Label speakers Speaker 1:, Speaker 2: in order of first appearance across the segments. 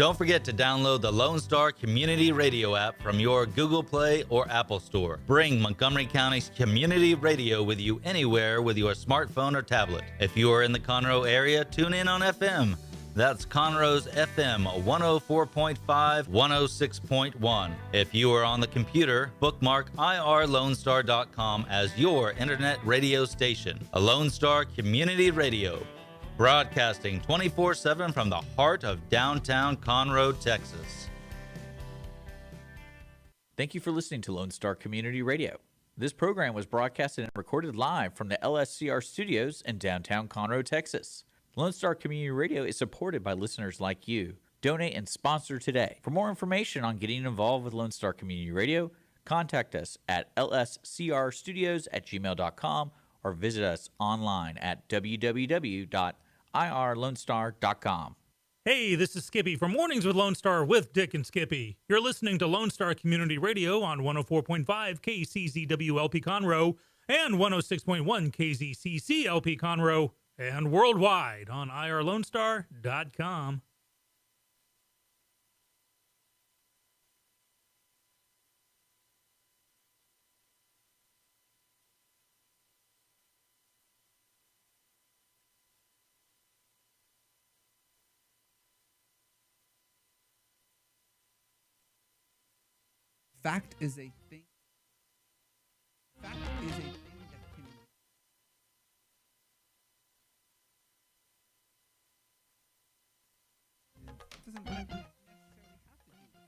Speaker 1: Don't forget to download the Lone Star Community Radio app from your Google Play or Apple Store. Bring Montgomery County's community radio with you anywhere with your smartphone or tablet. If you are in the Conroe area, tune in on FM. That's Conroe's FM 104.5, 106.1. If you are on the computer, bookmark irlonestar.com as your internet radio station. A Lone Star Community Radio, broadcasting 24/7 from the heart of downtown Conroe, Texas.
Speaker 2: Thank you for listening to Lone Star Community Radio. This program was broadcasted and recorded live from the LSCR studios in downtown Conroe, Texas. Lone Star Community Radio is supported by listeners like you. Donate and sponsor today. For more information on getting involved with Lone Star Community Radio, contact us at lscrstudios@gmail.com or visit us online at www.irlonestar.com.
Speaker 3: Hey, this is Skippy from Mornings with Lone Star with Dick and Skippy. You're listening to Lone Star Community Radio on 104.5 KCZW LP Conroe and 106.1 KZCC LP Conroe, and worldwide on irlonestar.com.
Speaker 4: Fact is a thing. Fact is a thing that can. Doesn't necessarily have to do with
Speaker 5: fact.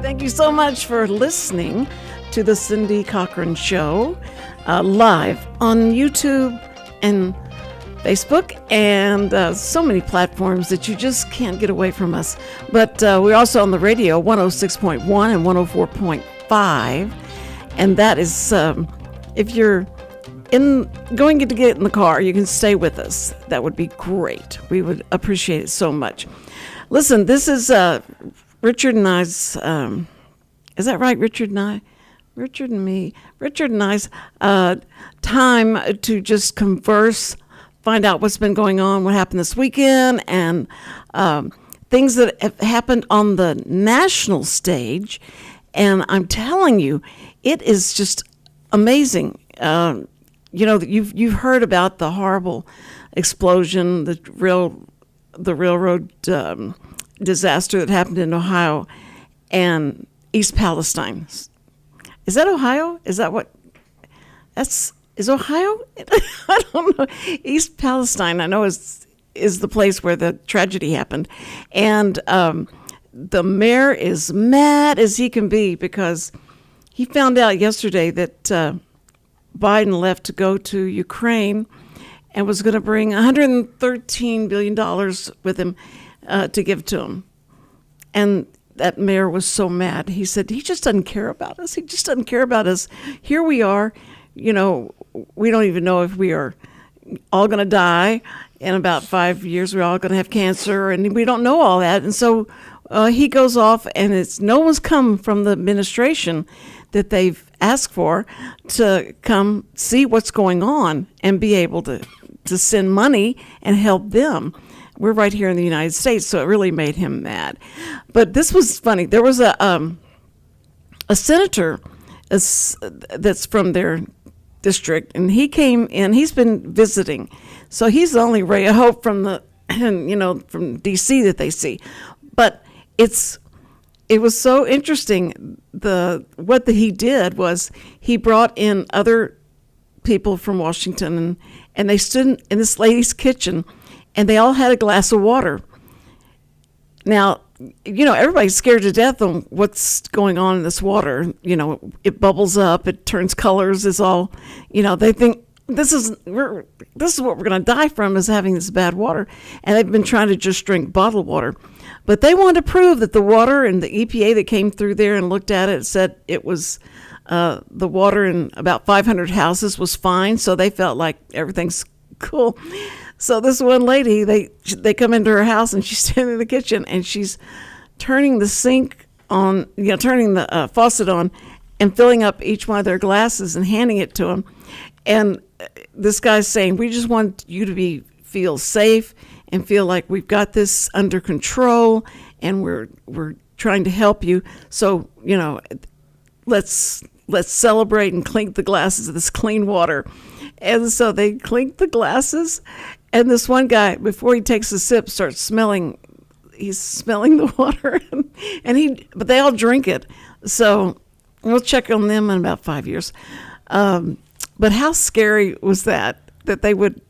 Speaker 5: Thank you so much for listening to the Cindy Cochran Show, live on YouTube and Facebook and so many platforms that you just can't get away from us. But we're also on the radio, 106.1 and 104.5. And that is, if you're going to get in the car, you can stay with us. That would be great. We would appreciate it so much. Listen, this is Richard and I's, is that right, Richard and I? Richard and I's time to just converse, find out what's been going on, what happened this weekend, and things that have happened on the national stage. And I'm telling you, it is just amazing. You know, you've heard about the horrible explosion, the railroad disaster that happened in Ohio and East Palestine. Is that Ohio? Is that what? Is Ohio? I don't know. East Palestine, I know, is the place where the tragedy happened. And the mayor is mad as he can be because he found out yesterday that Biden left to go to Ukraine and was going to bring $113 billion with him to give to him. And that mayor was so mad. He said, he just doesn't care about us. He just doesn't care about us. Here we are. You know, we don't even know if we are all going to die in about 5 years. We're all going to have cancer, and we don't know all that. And so he goes off, and no one's come from the administration that they've asked for to come see what's going on and be able to send money and help them. We're right here in the United States, so it really made him mad. But this was funny. There was a senator that's from their district, and he came in. He's been visiting, so he's the only ray of hope from from D.C. that they see. But it was so interesting. What he did was he brought in other people from Washington, and they stood in this lady's kitchen. And they all had a glass of water. Now, you know, everybody's scared to death on what's going on in this water. You know, it bubbles up, it turns colors, it's all, you know, they think this is what we're going to die from, is having this bad water. And they've been trying to just drink bottled water. But they wanted to prove that the water, and the EPA that came through there and looked at it said it was, the water in about 500 houses was fine. So they felt like everything's cool. So this one lady, they come into her house, and she's standing in the kitchen, and she's turning the sink on, turning the faucet on and filling up each one of their glasses and handing it to them. And this guy's saying, we just want you to feel safe and feel like we've got this under control and we're trying to help you. So, let's celebrate and clink the glasses of this clean water. And so they clink the glasses, and this one guy, before he takes a sip, starts smelling. He's smelling the water, but they all drink it. So we'll check on them in about 5 years. But how scary was that they would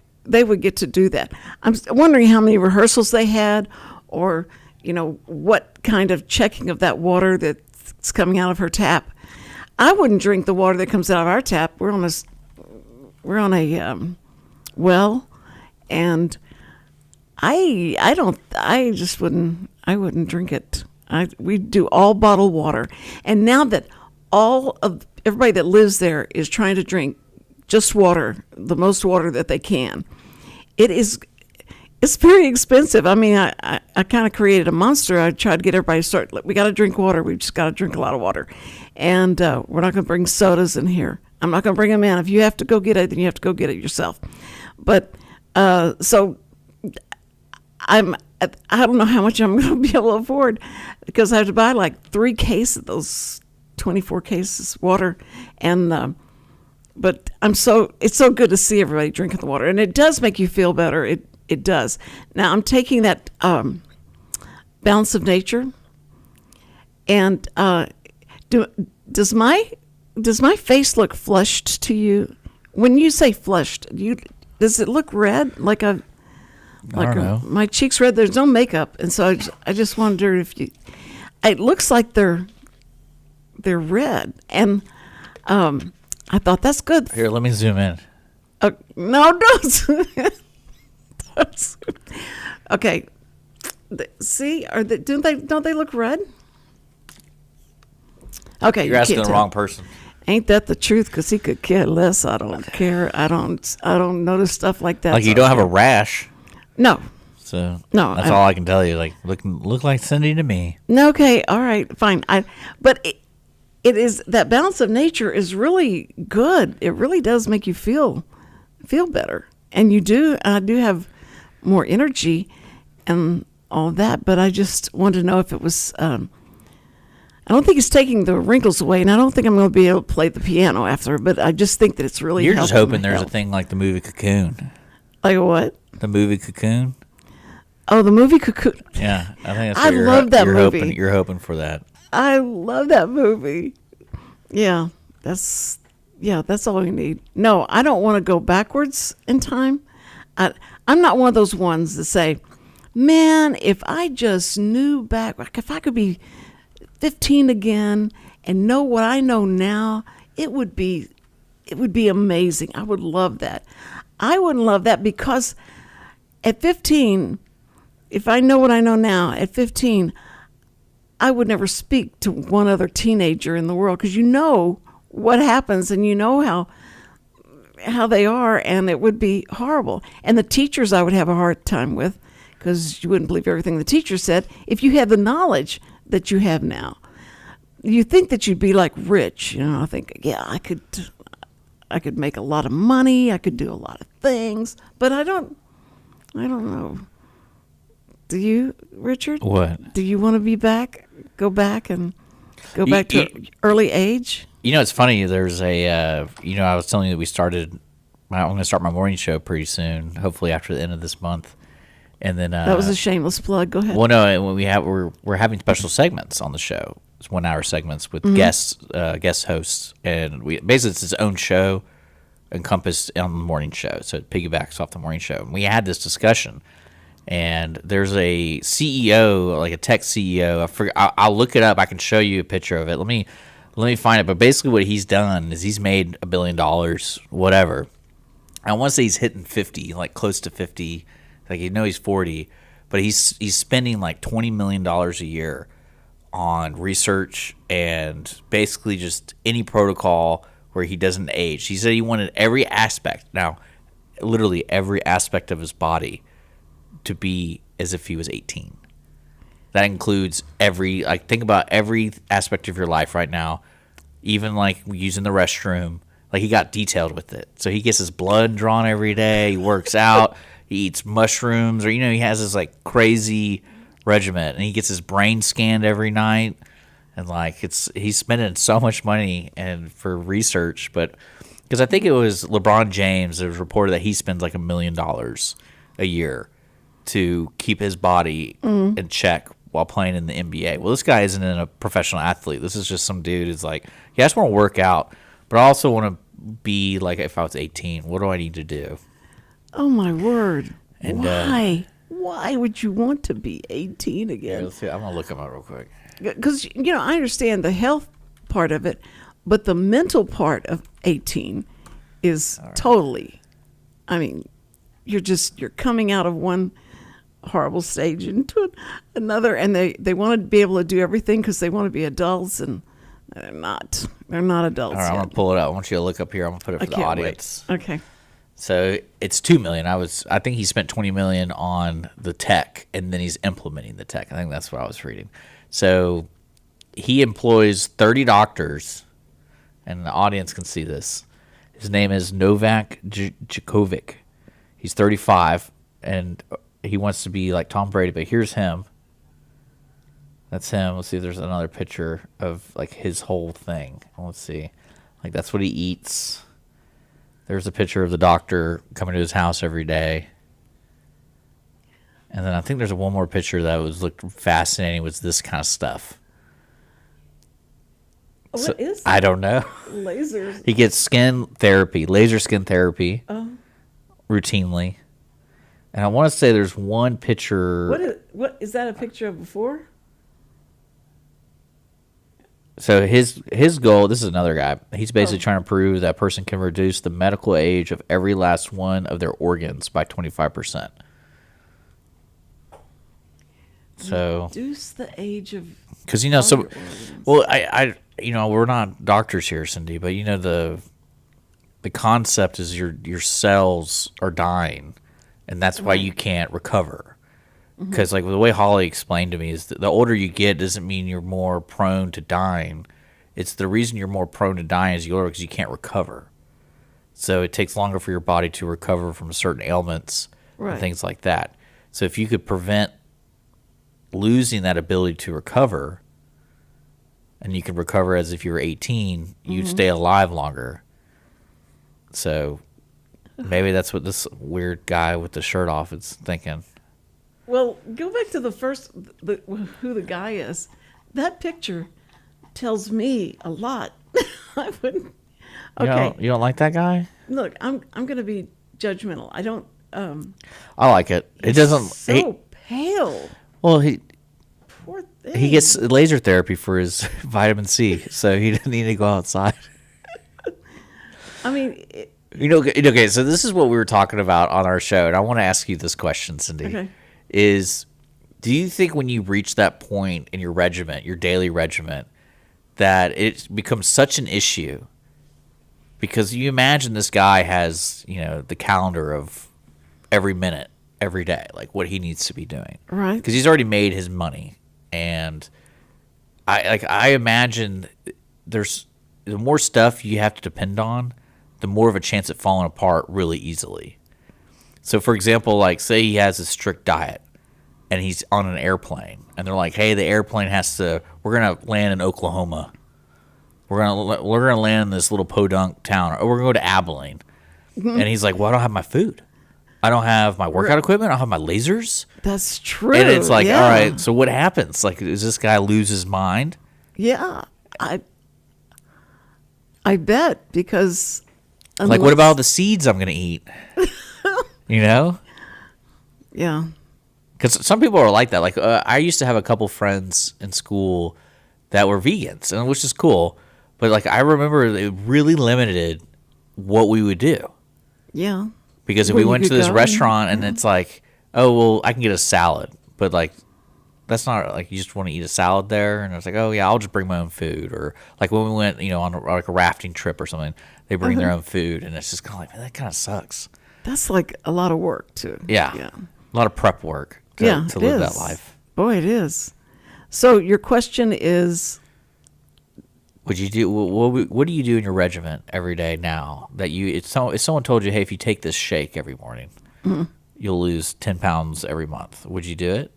Speaker 5: get to do that? I'm wondering how many rehearsals they had, or what kind of checking of that water that's coming out of her tap. I wouldn't drink the water that comes out of our tap. We're on a well, and I wouldn't drink it. We do all bottled water, and now that all of everybody that lives there is trying to drink just water, the most water that they can, it's very expensive. I mean, I kind of created a monster. I tried to get everybody to start. We got to drink water. We just got to drink a lot of water, and we're not going to bring sodas in here. I'm not going to bring them in. If you have to go get it, then you have to go get it yourself. But so I don't know how much I'm going to be able to afford, because I have to buy like 3 cases, those 24 cases water, and but it's so good to see everybody drinking the water, and it does make you feel better. It does. Now I'm taking that balance of nature, and does my face look flushed to you? When you say flushed, does it look red? I don't know. My cheeks red. There's no makeup, and so I just wonder if it looks like they're red, and I thought that's good.
Speaker 2: Here, let me zoom in.
Speaker 5: No, don't. Okay. See, don't they look red? Okay,
Speaker 2: you're asking the wrong person.
Speaker 5: Ain't that the truth? Because he could care less. I don't care. I don't notice stuff like that.
Speaker 2: Like, you don't have a rash.
Speaker 5: No.
Speaker 2: So
Speaker 5: no,
Speaker 2: that's all I can tell you. Like, look like Cindy to me.
Speaker 5: No, okay, all right, fine. But it is, that balance of nature is really good. It really does make you feel better, and I do have more energy and all that. But I just wanted to know if it was. I don't think it's taking the wrinkles away, and I don't think I'm going to be able to play the piano after. But I just think that it's really.
Speaker 2: You're just hoping there's
Speaker 5: health.
Speaker 2: a thing like the movie Cocoon.
Speaker 5: Like what?
Speaker 2: The movie Cocoon.
Speaker 5: Oh, the movie Cocoon.
Speaker 2: Yeah, I think that's.
Speaker 5: I love that movie.
Speaker 2: You're hoping for that.
Speaker 5: I love that movie. Yeah, that's all we need. No, I don't want to go backwards in time. I'm not one of those ones that say, man, if I just knew back, like if I could be 15 again and know what I know now, it would be amazing. I would love that. I wouldn't love that, because at 15, if I know what I know now, at 15, I would never speak to one other teenager in the world, because you know what happens, and you know how they are, and it would be horrible. And the teachers I would have a hard time with, because you wouldn't believe everything the teacher said if you had the knowledge that you have now. You think that you'd be like rich, I think, yeah, I could make a lot of money, I could do a lot of things, but I don't know. Do you, Richard?
Speaker 2: What? Do
Speaker 5: you want to go back to early age?
Speaker 2: It's funny. There's a, I was telling you that I'm going to start my morning show pretty soon, hopefully after the end of this month. And then
Speaker 5: that was a shameless plug. Go ahead.
Speaker 2: Well, no, we're having special segments on the show. It's 1 hour segments with guest hosts, and it's its own show encompassed on the morning show. So it piggybacks off the morning show. And we had this discussion, and there's a CEO, like a tech CEO. I'll look it up. I can show you a picture of it. Let me find it. But basically, what he's done is he's made $1 billion, whatever. I want to say he's hitting 50, like close to 50. Like, he's 40, but he's spending like $20 million a year on research and basically just any protocol where he doesn't age. He said he wanted every aspect, now literally every aspect of his body, to be as if he was 18. That includes think about every aspect of your life right now, even like using the restroom. Like he got detailed with it. So he gets his blood drawn every day. He works out. He eats mushrooms, or he has this like crazy regimen, and he gets his brain scanned every night. And like he's spending so much money and for research, but because I think it was LeBron James, it was reported that he spends like $1 million a year to keep his body in check while playing in the NBA. Well, this guy isn't a professional athlete. This is just some dude who's like, yeah, I just want to work out, but I also want to be like, if I was 18, what do I need to do?
Speaker 5: Oh my word!
Speaker 2: And,
Speaker 5: Why? Why would you want to be 18
Speaker 2: Yeah,
Speaker 5: again?
Speaker 2: let's see. I'm gonna look him up real quick.
Speaker 5: Because I understand the health part of it, but the mental part of 18 is totally. I mean, you're coming out of one horrible stage into another, and they want to be able to do everything because they want to be adults, and they're not. They're not adults
Speaker 2: All right, I'm
Speaker 5: yet.
Speaker 2: gonna pull it up. I want you to look up here. I'm gonna put it
Speaker 5: I
Speaker 2: for the
Speaker 5: can't
Speaker 2: audience.
Speaker 5: wait. Okay.
Speaker 2: So it's $2 million. I think he spent $20 million on the tech, and then he's implementing the tech. I think that's what I was reading. So he employs 30 doctors, and the audience can see this. His name is Novak Djokovic. He's 35, and he wants to be like Tom Brady, but here's him. That's him. Let's see if there's another picture of like his whole thing. Let's see. Like that's what he eats. There's a picture of the doctor coming to his house every day. And then I think there's one more picture that looked fascinating, was this kind of stuff.
Speaker 5: What is
Speaker 2: I don't know.
Speaker 5: lasers?
Speaker 2: He gets skin therapy, laser skin therapy, routinely. And I want to say there's one picture.
Speaker 5: What is that a picture of before?
Speaker 2: So his goal, this is another guy. He's basically trying to prove that a person can reduce the medical age of every last one of their organs by 25%. So
Speaker 5: Reduce the age of.
Speaker 2: because
Speaker 5: all
Speaker 2: so
Speaker 5: your organs.
Speaker 2: well I we're not doctors here, Cindy, but the concept is your cells are dying, and that's why you can't recover. Because like the way Holly explained to me is that the older you get doesn't mean you're more prone to dying. It's the reason you're more prone to dying is you're because you can't recover. So it takes longer for your body to recover from certain ailments
Speaker 5: Right.
Speaker 2: and things like that. So if you could prevent losing that ability to recover, and you can recover as if you were 18, you'd stay alive longer. So maybe that's what this weird guy with the shirt off is thinking.
Speaker 5: Well, go back to the first, who the guy is. That picture tells me a lot. I wouldn't. Okay,
Speaker 2: You don't like that guy?
Speaker 5: look, I'm going to be judgmental. I don't.
Speaker 2: I like it. It doesn't.
Speaker 5: So pale.
Speaker 2: He
Speaker 5: Poor thing.
Speaker 2: he gets laser therapy for his vitamin C, so he doesn't need to go outside.
Speaker 5: I mean,
Speaker 2: Okay. So this is what we were talking about on our show, and I want to ask you this question, Cindy.
Speaker 5: Okay.
Speaker 2: Do you think when you reach that point in your regiment, your daily regiment, that it becomes such an issue? Because you imagine this guy has, the calendar of every minute, every day, like what he needs to be doing.
Speaker 5: Right.
Speaker 2: Because he's already made his money. And I imagine there's the more stuff you have to depend on, the more of a chance of falling apart really easily. So, for example, like say he has a strict diet and he's on an airplane and they're like, hey, the airplane we're going to land in Oklahoma. We're gonna land in this little podunk town, or we're going to go to Abilene. And he's like, well, I don't have my food. I don't have my workout equipment. I don't have my lasers.
Speaker 5: that's true.
Speaker 2: And it's like,
Speaker 5: yeah.
Speaker 2: all right, so what happens? Like, does this guy lose his mind?
Speaker 5: Yeah, I bet because.
Speaker 2: Like, what about all the seeds I'm going to eat?
Speaker 5: Yeah.
Speaker 2: Because some people are like that. Like, I used to have a couple friends in school that were vegans, and which is cool. But, like, I remember it really limited what we would do.
Speaker 5: Yeah.
Speaker 2: Because if
Speaker 5: Where
Speaker 2: we
Speaker 5: you
Speaker 2: went to
Speaker 5: could
Speaker 2: this
Speaker 5: go.
Speaker 2: restaurant and it's like, oh, well, I can get a salad. But, like, that's not, like, you just want to eat a salad there. And I was like, oh, yeah, I'll just bring my own food. Or, like, when we went, on a rafting trip or something, they bring their own food. And it's just kind of like, man, that kind of sucks.
Speaker 5: That's like a lot of work too.
Speaker 2: Yeah.
Speaker 5: Yeah.
Speaker 2: A lot of prep work to
Speaker 5: Yeah,
Speaker 2: live
Speaker 5: it
Speaker 2: that
Speaker 5: is.
Speaker 2: life.
Speaker 5: Boy, it is. So your question is,
Speaker 2: Would you do what do you do in your regiment every day now that if someone told you, hey, if you take this shake every morning, you'll lose 10 pounds every month, would you do it?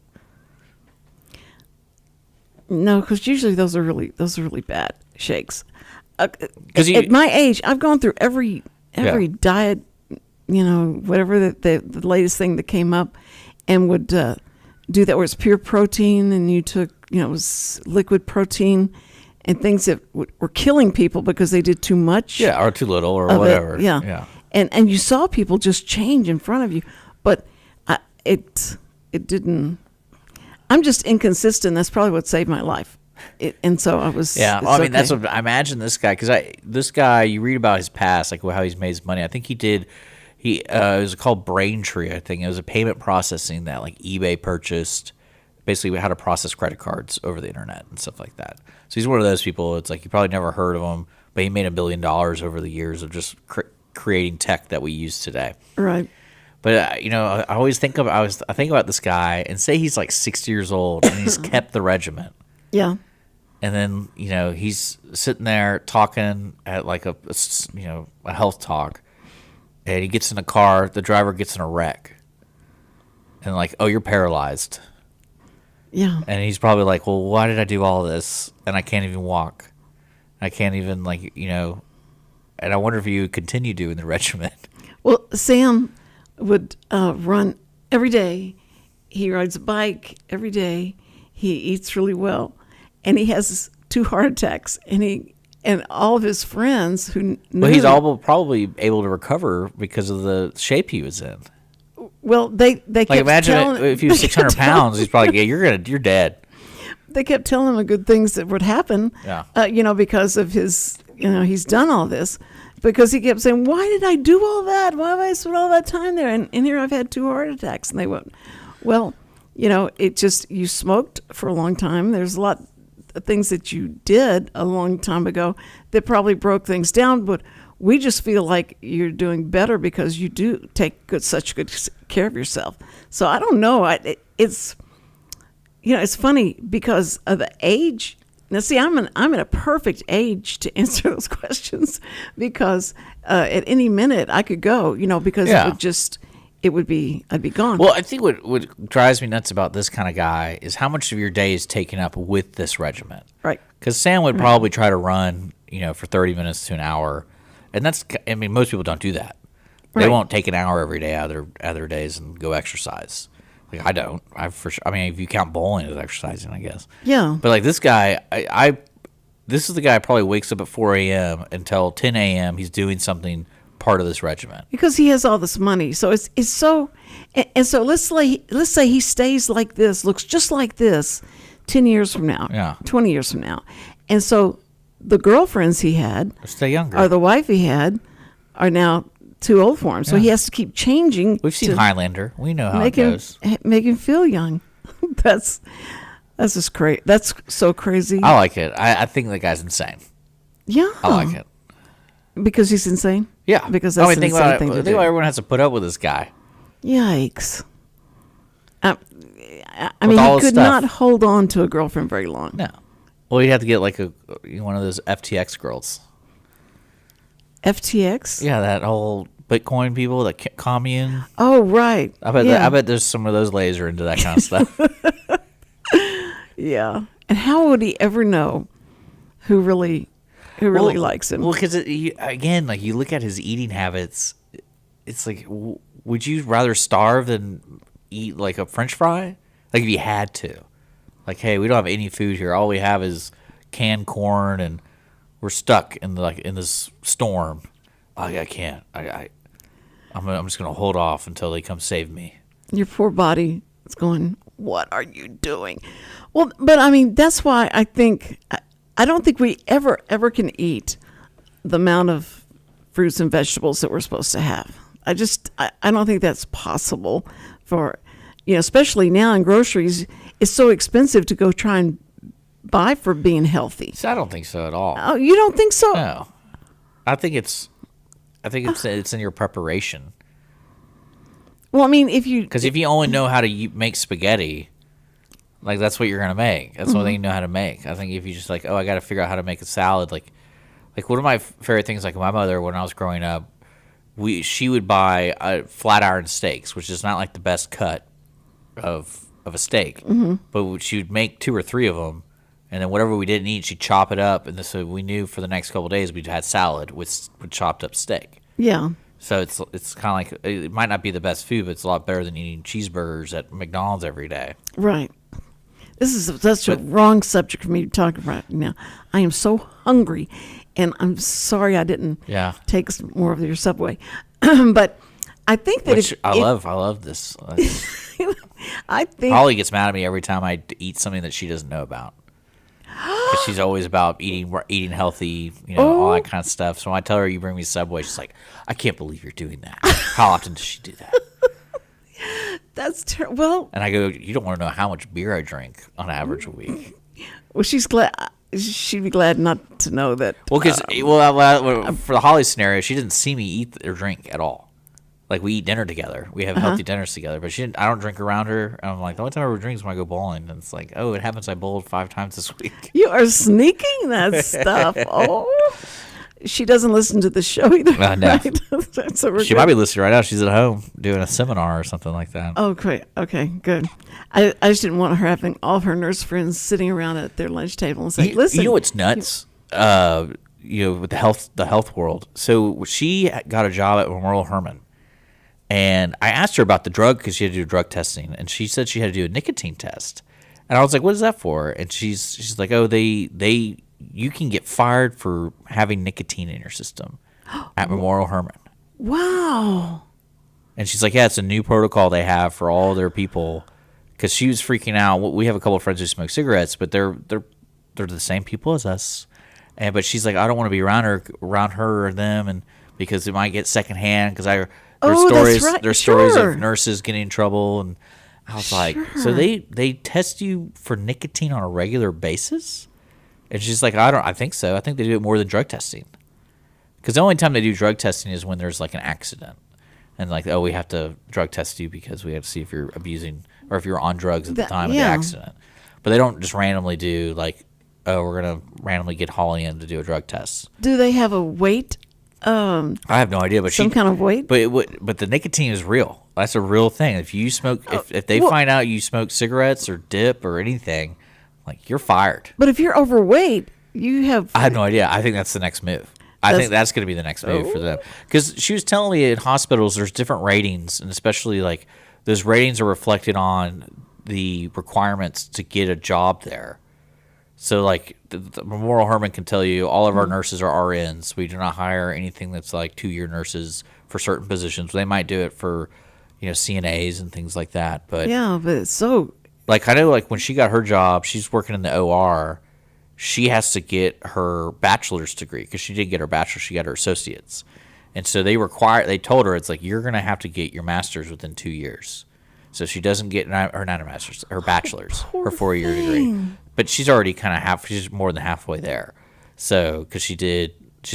Speaker 5: no, because usually those are really bad shakes.
Speaker 2: Because
Speaker 5: At my age, I've gone through every diet, whatever the latest thing that came up, and would do that where it's pure protein, and you took, it was liquid protein, and things that were killing people because they did too much.
Speaker 2: Yeah, or too little or
Speaker 5: of
Speaker 2: whatever.
Speaker 5: It. Yeah. And you saw people just change in front of you, but it didn't. I'm just inconsistent. That's probably what saved my life. And so I was.
Speaker 2: Yeah, well, I mean, that's what I imagine this guy, because this guy, you read about his past, like how he's made his money. I think it was called Braintree, I think. It was a payment processing that like eBay purchased, basically how to process credit cards over the internet and stuff like that. So he's one of those people, it's like you probably never heard of him, but he made $1 billion over the years of just creating tech that we use today.
Speaker 5: Right.
Speaker 2: But I always think about this guy and say he's like 60 years old and he's kept the regiment.
Speaker 5: Yeah.
Speaker 2: And then, he's sitting there talking at like a health talk, and he gets in a car, the driver gets in a wreck, and like, oh, you're paralyzed.
Speaker 5: Yeah.
Speaker 2: And he's probably like, well, why did I do all this? And I can't even walk. I can't even and I wonder if you would continue doing the regiment.
Speaker 5: Well, Sam would run every day. He rides a bike every day. He eats really well. And he has 2 heart attacks, and all of his friends who knew.
Speaker 2: Well, he's probably able to recover because of the shape he was in.
Speaker 5: Well, they kept
Speaker 2: imagine if he was 600 pounds, he's probably you're dead.
Speaker 5: They kept telling him good things that would happen.
Speaker 2: Yeah.
Speaker 5: Because of his, he's done all this, because he kept saying, "Why did I do all that? Why have I spent all that time there? And here I've had 2 heart attacks." And they went, "Well, it just you smoked for a long time. There's a lot." Things that you did a long time ago that probably broke things down, but we just feel like you're doing better because you do take such good care of yourself. So I don't know. It's funny because of the age. Now, see, I'm at a perfect age to answer those questions because at any minute I could go. Because
Speaker 2: Yeah.
Speaker 5: I'd be gone.
Speaker 2: Well, I think what drives me nuts about this kind of guy is how much of your day is taken up with this regiment.
Speaker 5: Right.
Speaker 2: Because Sam would probably try to run, for 30 minutes to an hour. And most people don't do that. They
Speaker 5: Right.
Speaker 2: won't take an hour every day out of their days and go exercise. Like, I don't. If you count bowling as exercising, I guess.
Speaker 5: Yeah.
Speaker 2: But like this guy, this is the guy who probably wakes up at 4 a.m. until 10 a.m. He's doing something part of this regiment.
Speaker 5: Because he has all this money. So it's so, and so let's say he stays like this, looks just like this 10 years from now,
Speaker 2: Yeah.
Speaker 5: 20 years from now. And so the girlfriends he had,
Speaker 2: Stay younger.
Speaker 5: or the wife he had, are now too old for him. So he has to keep changing.
Speaker 2: We've seen
Speaker 5: to
Speaker 2: Highlander. We know how it
Speaker 5: make him,
Speaker 2: goes.
Speaker 5: make him feel young. That's just crazy. That's so crazy.
Speaker 2: I like it. I think the guy's insane.
Speaker 5: Yeah.
Speaker 2: I like it.
Speaker 5: Because he's insane?
Speaker 2: Yeah.
Speaker 5: Because that's an
Speaker 2: think
Speaker 5: insane
Speaker 2: about
Speaker 5: thing
Speaker 2: it.
Speaker 5: to
Speaker 2: Think
Speaker 5: do.
Speaker 2: why everyone has to put up with this guy.
Speaker 5: Yikes. I
Speaker 2: With
Speaker 5: mean,
Speaker 2: all
Speaker 5: he
Speaker 2: his
Speaker 5: could
Speaker 2: stuff.
Speaker 5: not hold on to a girlfriend very long.
Speaker 2: No. Well, you'd have to get like one of those FTX girls.
Speaker 5: FTX?
Speaker 2: Yeah, that whole Bitcoin people, that commune.
Speaker 5: Oh, right.
Speaker 2: I bet.
Speaker 5: Yeah.
Speaker 2: I bet there's some of those ladies are into that kind of stuff.
Speaker 5: Yeah. And how would he ever know who really likes him?
Speaker 2: Well, because again, like you look at his eating habits, it's like, would you rather starve than eat like a French fry? Like if you had to, like, hey, we don't have any food here. All we have is canned corn, and we're stuck in this storm. I can't. I'm just gonna hold off until they come save me.
Speaker 5: Your poor body is going, what are you doing? Well, but I mean, that's why I don't think we ever can eat the amount of fruits and vegetables that we're supposed to have. I don't think that's possible for, especially now in groceries. It's so expensive to go try and buy for being healthy.
Speaker 2: So I don't think so at all.
Speaker 5: Oh, you don't think so?
Speaker 2: No, I think it's in your preparation.
Speaker 5: Well, I mean,
Speaker 2: Because if you only know how to make spaghetti, Like, that's what you're going to make. That's the only thing you know how to make. I think if you just like, I got to figure out how to make a salad. Like one of my favorite things, like my mother, when I was growing up, she would buy flat iron steaks, which is not like the best cut of a steak. But she would make 2 or 3 of them. And then whatever we didn't eat, she'd chop it up. And so we knew for the next couple of days we'd had salad with chopped up steak.
Speaker 5: Yeah.
Speaker 2: So it's kind of like, it might not be the best food, but it's a lot better than eating cheeseburgers at McDonald's every day.
Speaker 5: Right. This is such a wrong subject for me to talk about now. I am so hungry, and I'm sorry I didn't take some more of your Subway. But I think that
Speaker 2: I love this.
Speaker 5: I think
Speaker 2: Holly gets mad at me every time I eat something that she doesn't know about. Because she's always about eating healthy, all that kind of stuff. So when I tell her you bring me Subway, she's like, I can't believe you're doing that. How often does she do that?
Speaker 5: that's terrible. Well,
Speaker 2: and I go, you don't want to know how much beer I drink on average a week.
Speaker 5: Well, she's glad. She'd be glad not to know that.
Speaker 2: Well, because for the Holly scenario, she didn't see me eat or drink at all. Like, we eat dinner together. We have healthy dinners together. But I don't drink around her. And I'm like, the only time I ever drink is when I go bowling. And it's like, it happens I bowled 5 times this week.
Speaker 5: You are sneaking that stuff. Oh, she doesn't listen to the show either.
Speaker 2: No.
Speaker 5: Right? So
Speaker 2: She might be listening right now. She's at home doing a seminar or something like that.
Speaker 5: Oh, great. Okay, good. I just didn't want her having all of her nurse friends sitting around at their lunch table and saying, listen.
Speaker 2: You know what's nuts? With the health world. So she got a job at Memorial Hermann. And I asked her about the drug because she had to do drug testing, and she said she had to do a nicotine test. And I was like, "What is that for?" And she's like, "Oh, you can get fired for having nicotine in your system at Memorial Hermann."
Speaker 5: Wow.
Speaker 2: And she's like, "Yeah, it's a new protocol they have for all their people." Because she was freaking out. We have a couple of friends who smoke cigarettes, but they're the same people as us. But she's like, "I don't want to be around her or them, and because it might get secondhand." Because There's stories of nurses getting in trouble, and I was like, so they test you for nicotine on a regular basis? And she's like, I think so. I think they do it more than drug testing. Because the only time they do drug testing is when there's like an accident, and like, we have to drug test you because we have to see if you're abusing or if you're on drugs at the time of the accident. But they don't just randomly do like, we're gonna randomly get Holly in to do a drug test.
Speaker 5: Do they have a weight?
Speaker 2: I have no idea, but
Speaker 5: some kind of weight.
Speaker 2: But the nicotine is real. That's a real thing. If you smoke, if they find out you smoke cigarettes or dip or anything, like, you're fired.
Speaker 5: But if you're overweight, you have.
Speaker 2: I have no idea. I think that's the next move. I think that's going to be the next move for them. Because she was telling me in hospitals there's different ratings, and especially like those ratings are reflected on the requirements to get a job there. So, like, the Memorial Hermann can tell you all of our nurses are RNs. We do not hire anything that's like 2-year nurses for certain positions. They might do it for, CNAs and things like that. But
Speaker 5: it's so.
Speaker 2: Like, I know, like, when she got her job, she's working in the OR. She has to get her bachelor's degree because she didn't get her bachelor's. She got her associate's. And so they told her, it's like, you're going to have to get your master's within 2 years. So she doesn't get not her master's, her bachelor's, her 4-year degree. But she's already she's more than halfway there. So, because she's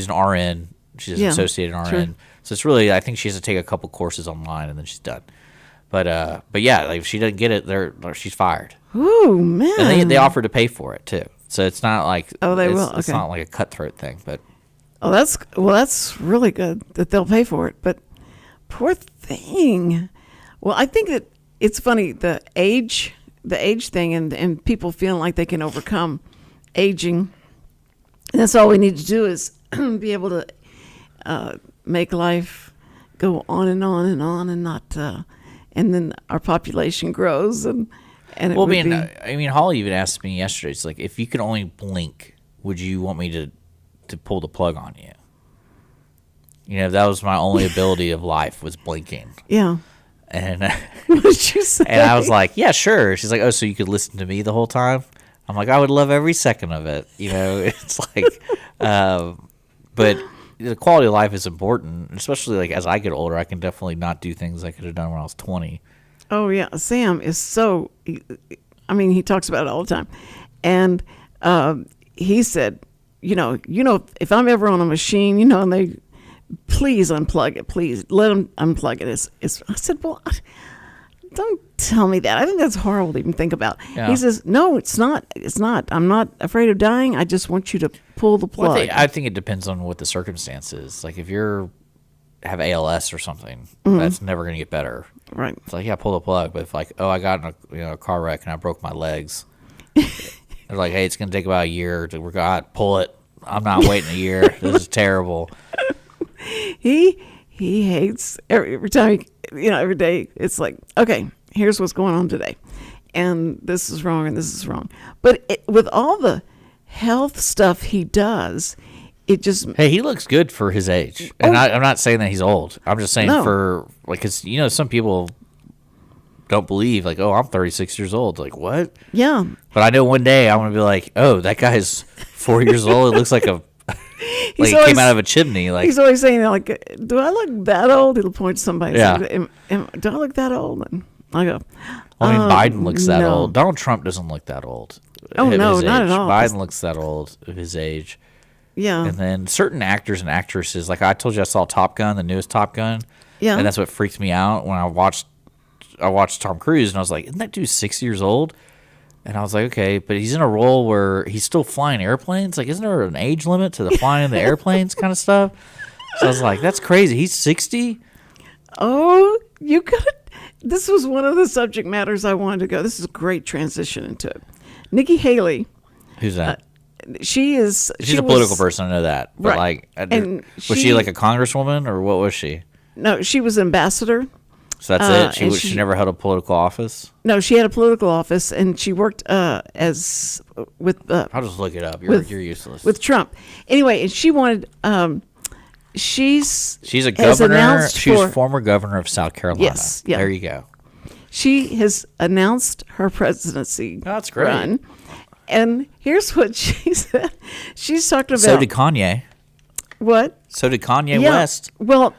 Speaker 2: an RN, she's an associated RN. Sure. So it's really, I think she has to take a couple courses online and then she's done. But yeah, like, if she doesn't get it, she's fired.
Speaker 5: Ooh, man.
Speaker 2: And they offer to pay for it too. So it's not like,
Speaker 5: they will.
Speaker 2: It's
Speaker 5: okay.
Speaker 2: not like a cutthroat thing, but.
Speaker 5: Oh, that's really good that they'll pay for it. But poor thing. Well, I think that it's funny, the age thing and people feeling like they can overcome aging. And that's all we need to do is be able to make life go on and on and on and not and then our population grows and it
Speaker 2: well,
Speaker 5: would
Speaker 2: I mean, Holly even asked me yesterday. It's like, if you could only blink, would you want me to pull the plug on you? That was my only ability of life, was blinking.
Speaker 5: Yeah.
Speaker 2: And
Speaker 5: what did you say?
Speaker 2: And I was like, yeah, sure. She's like, oh, so you could listen to me the whole time? I'm like, I would love every second of it. It's like, but the quality of life is important, especially like as I get older. I can definitely not do things I could have done when I was 20.
Speaker 5: Oh yeah, Sam is so. He talks about it all the time, and he said, if I'm ever on a machine, and they. Please unplug it. Please let them unplug it. I said, well, don't tell me that. I think that's horrible to even think about.
Speaker 2: Yeah.
Speaker 5: He says, no, it's not. It's not. I'm not afraid of dying. I just want you to pull the plug.
Speaker 2: Well, I think it depends on what the circumstance is. Like if you're have ALS or something,
Speaker 5: Mm-hmm.
Speaker 2: that's never going to get better.
Speaker 5: Right.
Speaker 2: It's like, yeah, pull the plug. But if like, oh, I got in a car wreck and I broke my legs, they're like, hey, it's going to take about a year to pull it. I'm not waiting a year. This is terrible.
Speaker 5: He hates every time, every day. It's like, okay, here's what's going on today. And this is wrong and this is wrong. But with all the health stuff he does, it just,
Speaker 2: Hey, he looks good for his age. And I'm not saying that he's old. I'm just saying
Speaker 5: No.
Speaker 2: for, like, because, some people don't believe, like, oh, I'm 36 years old. Like, what?
Speaker 5: yeah.
Speaker 2: But I know one day I'm going to be like, oh, that guy's 4 years old. It looks like he
Speaker 5: always-
Speaker 2: came out of a chimney. Like,
Speaker 5: He's always saying, like, do I look that old? He'll point to somebody.
Speaker 2: Yeah.
Speaker 5: And say, do I look that old? And I go,
Speaker 2: I mean, Biden looks that
Speaker 5: no.
Speaker 2: old. Donald Trump doesn't look that old.
Speaker 5: Oh,
Speaker 2: of
Speaker 5: no,
Speaker 2: his
Speaker 5: not
Speaker 2: age.
Speaker 5: at all.
Speaker 2: Biden looks that old of his age.
Speaker 5: Yeah.
Speaker 2: And then certain actors and actresses, like I told you, I saw Top Gun, the newest Top Gun.
Speaker 5: Yeah.
Speaker 2: And that's what freaked me out when I watched Tom Cruise, and I was like, isn't that dude 6 years old? And I was like, okay, but he's in a role where he's still flying airplanes. Like, isn't there an age limit to the flying of the airplanes kind of stuff? So I was like, that's crazy. He's 60?
Speaker 5: Oh, you got it. This was one of the subject matters I wanted to go. This is a great transition into it. Nikki Haley,
Speaker 2: Who's that?
Speaker 5: she's
Speaker 2: She's a political person, I know that. But,
Speaker 5: Right.
Speaker 2: like,
Speaker 5: And
Speaker 2: was she
Speaker 5: she-
Speaker 2: like a congresswoman, or what was she?
Speaker 5: No, she was ambassador.
Speaker 2: So that's it?
Speaker 5: and
Speaker 2: She never held a political office?
Speaker 5: No, she had a political office, and she worked as with
Speaker 2: I'll just look it up. You're useless.
Speaker 5: with Trump. Anyway, and she wanted. She's
Speaker 2: She's a
Speaker 5: has
Speaker 2: governor.
Speaker 5: announced
Speaker 2: She was
Speaker 5: for-
Speaker 2: former governor of South Carolina.
Speaker 5: Yes, yeah.
Speaker 2: There you go.
Speaker 5: She has announced her presidency.
Speaker 2: That's great.
Speaker 5: Run, and here's what she said. She's talking about
Speaker 2: So did Kanye.
Speaker 5: what?
Speaker 2: So did Kanye
Speaker 5: Yeah.
Speaker 2: West.
Speaker 5: Well,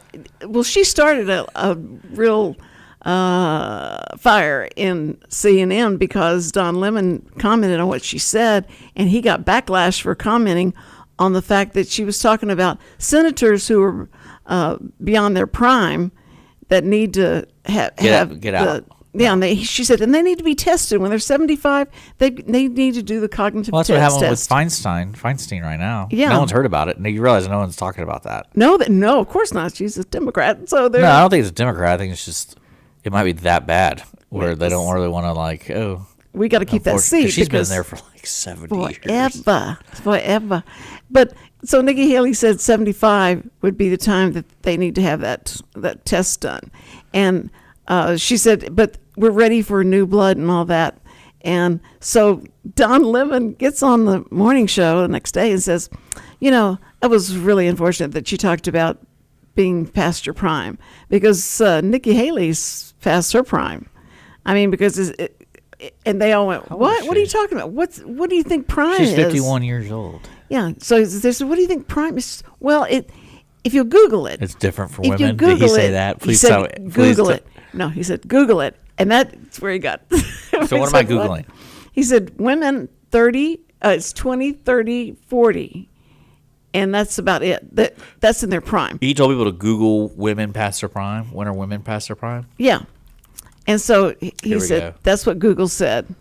Speaker 5: she started a real fire in CNN because Don Lemon commented on what she said, and he got backlash for commenting on the fact that she was talking about senators who are beyond their prime that need to
Speaker 2: Get out.
Speaker 5: Yeah, and she said, and they need to be tested when they're 75. They need to do the cognitive
Speaker 2: Well, that's what happened
Speaker 5: test.
Speaker 2: with Feinstein right now.
Speaker 5: Yeah.
Speaker 2: No one's heard about it. And you realize no one's talking about that.
Speaker 5: No, of course not. She's a Democrat, so they're
Speaker 2: No, I don't think it's a Democrat. I think it's just, it might be that bad where they don't really want to, like, oh.
Speaker 5: we got to keep that
Speaker 2: unfortunately,
Speaker 5: seat.
Speaker 2: 'cause she's been
Speaker 5: because
Speaker 2: there for like 70 years.
Speaker 5: Forever. But so Nikki Haley said 75 would be the time that they need to have that test done. And she said, but we're ready for new blood and all that. And so Don Lemon gets on the morning show the next day and says, it was really unfortunate that you talked about being past your prime because Nikki Haley's past her prime. I mean, because and they all went, what? What are you talking about? What do you think prime
Speaker 2: She's
Speaker 5: is?
Speaker 2: 51 years old.
Speaker 5: Yeah. So they said, what do you think prime is? Well, if you Google it.
Speaker 2: It's different for
Speaker 5: if you
Speaker 2: women. Did he
Speaker 5: Google
Speaker 2: say
Speaker 5: it-
Speaker 2: that?
Speaker 5: he
Speaker 2: Please
Speaker 5: said,
Speaker 2: tell me. Please
Speaker 5: Google
Speaker 2: tell-
Speaker 5: it. No, he said, Google it. And that's where he got.
Speaker 2: So what am I Googling?
Speaker 5: He said, women 30, it's 20, 30, 40. And that's about it. That's in their prime.
Speaker 2: He told people to Google women past their prime. When are women past their prime?
Speaker 5: Yeah. And so he
Speaker 2: Here we
Speaker 5: said,
Speaker 2: go.
Speaker 5: that's what Google said.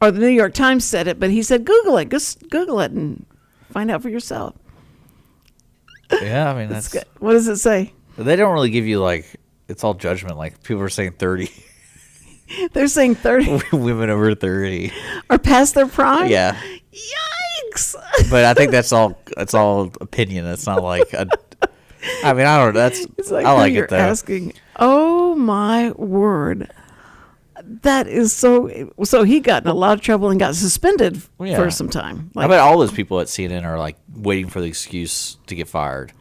Speaker 5: Or the New York Times said it, but he said, Google it. Just Google it and find out for yourself.
Speaker 2: Yeah, I mean, that's
Speaker 5: Good. What does it say?
Speaker 2: they don't really give you, like, it's all judgment. Like, people are saying 30.
Speaker 5: They're saying 30
Speaker 2: Women over 30.
Speaker 5: are past their prime?
Speaker 2: Yeah.
Speaker 5: Yikes.
Speaker 2: But I think that's all opinion. It's not like I mean, I don't know.
Speaker 5: It's like
Speaker 2: I like
Speaker 5: you're
Speaker 2: it though.
Speaker 5: asking, oh my word. That is so he got in a lot of trouble and got suspended
Speaker 2: Yeah.
Speaker 5: for some time.
Speaker 2: I bet all those people at CNN are like waiting for the excuse to get fired.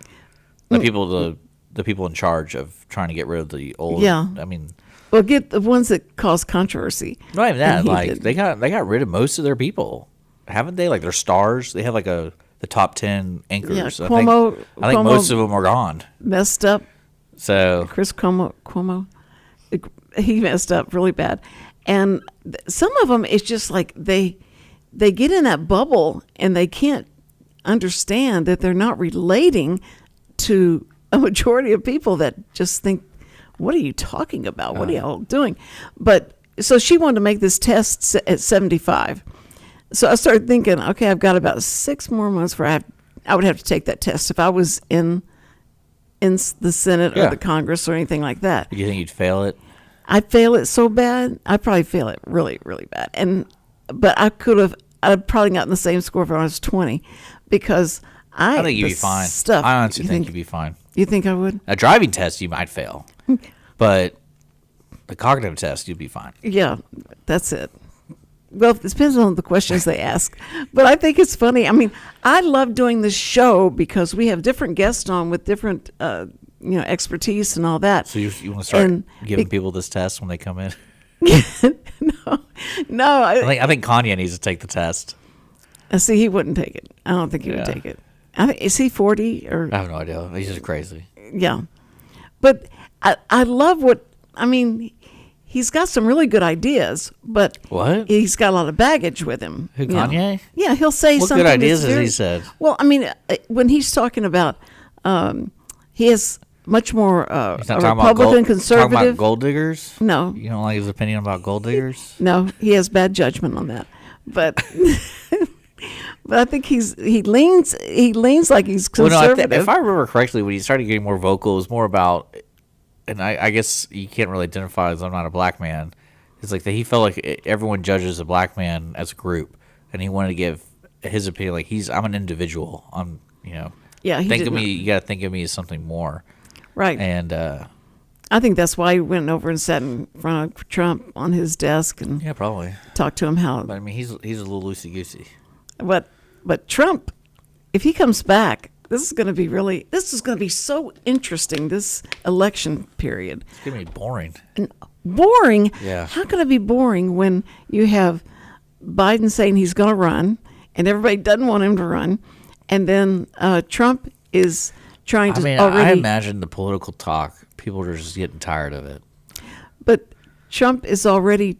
Speaker 2: The people the people in charge of trying to get rid of the old.
Speaker 5: Yeah.
Speaker 2: I mean,
Speaker 5: well, get the ones that cause controversy.
Speaker 2: not even that.
Speaker 5: And he
Speaker 2: Like
Speaker 5: did.
Speaker 2: they got rid of most of their people, haven't they? Like their stars. They have like the top 10 anchors.
Speaker 5: Yeah,
Speaker 2: I
Speaker 5: Cuomo-
Speaker 2: think
Speaker 5: Cuomo-
Speaker 2: most of them are gone.
Speaker 5: Messed up.
Speaker 2: So
Speaker 5: Chris Cuomo, he messed up really bad. And some of them, it's just like they get in that bubble and they can't understand that they're not relating to a majority of people that just think what are you talking about? What are y'all doing? But so she wanted to make this test at 75. So I started thinking, okay, I've got about 6 more months where I would have to take that test if I was in the Senate or the Congress or anything like that.
Speaker 2: Do you think you'd fail it?
Speaker 5: I'd fail it so bad. I'd probably fail it really, really bad. But I'd probably gotten the same score if I was 20, because
Speaker 2: I think you'd be fine. I honestly think you'd be fine.
Speaker 5: You think I would?
Speaker 2: A driving test, you might fail, but the cognitive test, you'd be fine.
Speaker 5: Yeah, that's it. Well, it depends on the questions they ask. But I think it's funny. I mean, I love doing this show because we have different guests on with different, expertise and all that.
Speaker 2: So you want to start giving people this test when they come in?
Speaker 5: No.
Speaker 2: I think Kanye needs to take the test.
Speaker 5: See, he wouldn't take it. I don't think he would take it. Is he 40 or?
Speaker 2: I have no idea. He's just crazy.
Speaker 5: Yeah, but I love he's got some really good ideas, but
Speaker 2: what?
Speaker 5: He's got a lot of baggage with him.
Speaker 2: Who, Kanye?
Speaker 5: Yeah, he'll say
Speaker 2: what
Speaker 5: something.
Speaker 2: What good ideas has he said?
Speaker 5: Well, when he's talking about, he has much more a Republican conservative.
Speaker 2: Talking about gold diggers?
Speaker 5: No.
Speaker 2: You don't like his opinion about gold diggers?
Speaker 5: No, he has bad judgment on that. But but I think he leans like he's conservative.
Speaker 2: Well, no, if I remember correctly, when he started getting more vocal, it was more about, and I guess you can't really identify as I'm not a black man. It's like that he felt like everyone judges a black man as a group, and he wanted to give his opinion like I'm an individual.
Speaker 5: Yeah,
Speaker 2: think of me. You got to think of me as something more.
Speaker 5: Right.
Speaker 2: And
Speaker 5: I think that's why he went over and sat in front of Trump on his desk and
Speaker 2: probably
Speaker 5: talked to him
Speaker 2: But I mean, he's a little loosey goosey.
Speaker 5: But Trump, if he comes back, this is going to be so interesting, this election period.
Speaker 2: It's going to be boring.
Speaker 5: And boring?
Speaker 2: Yeah.
Speaker 5: How can it be boring when you have Biden saying he's going to run and everybody doesn't want him to run, and then Trump is trying to
Speaker 2: I imagine the political talk, people are just getting tired of it.
Speaker 5: But Trump is already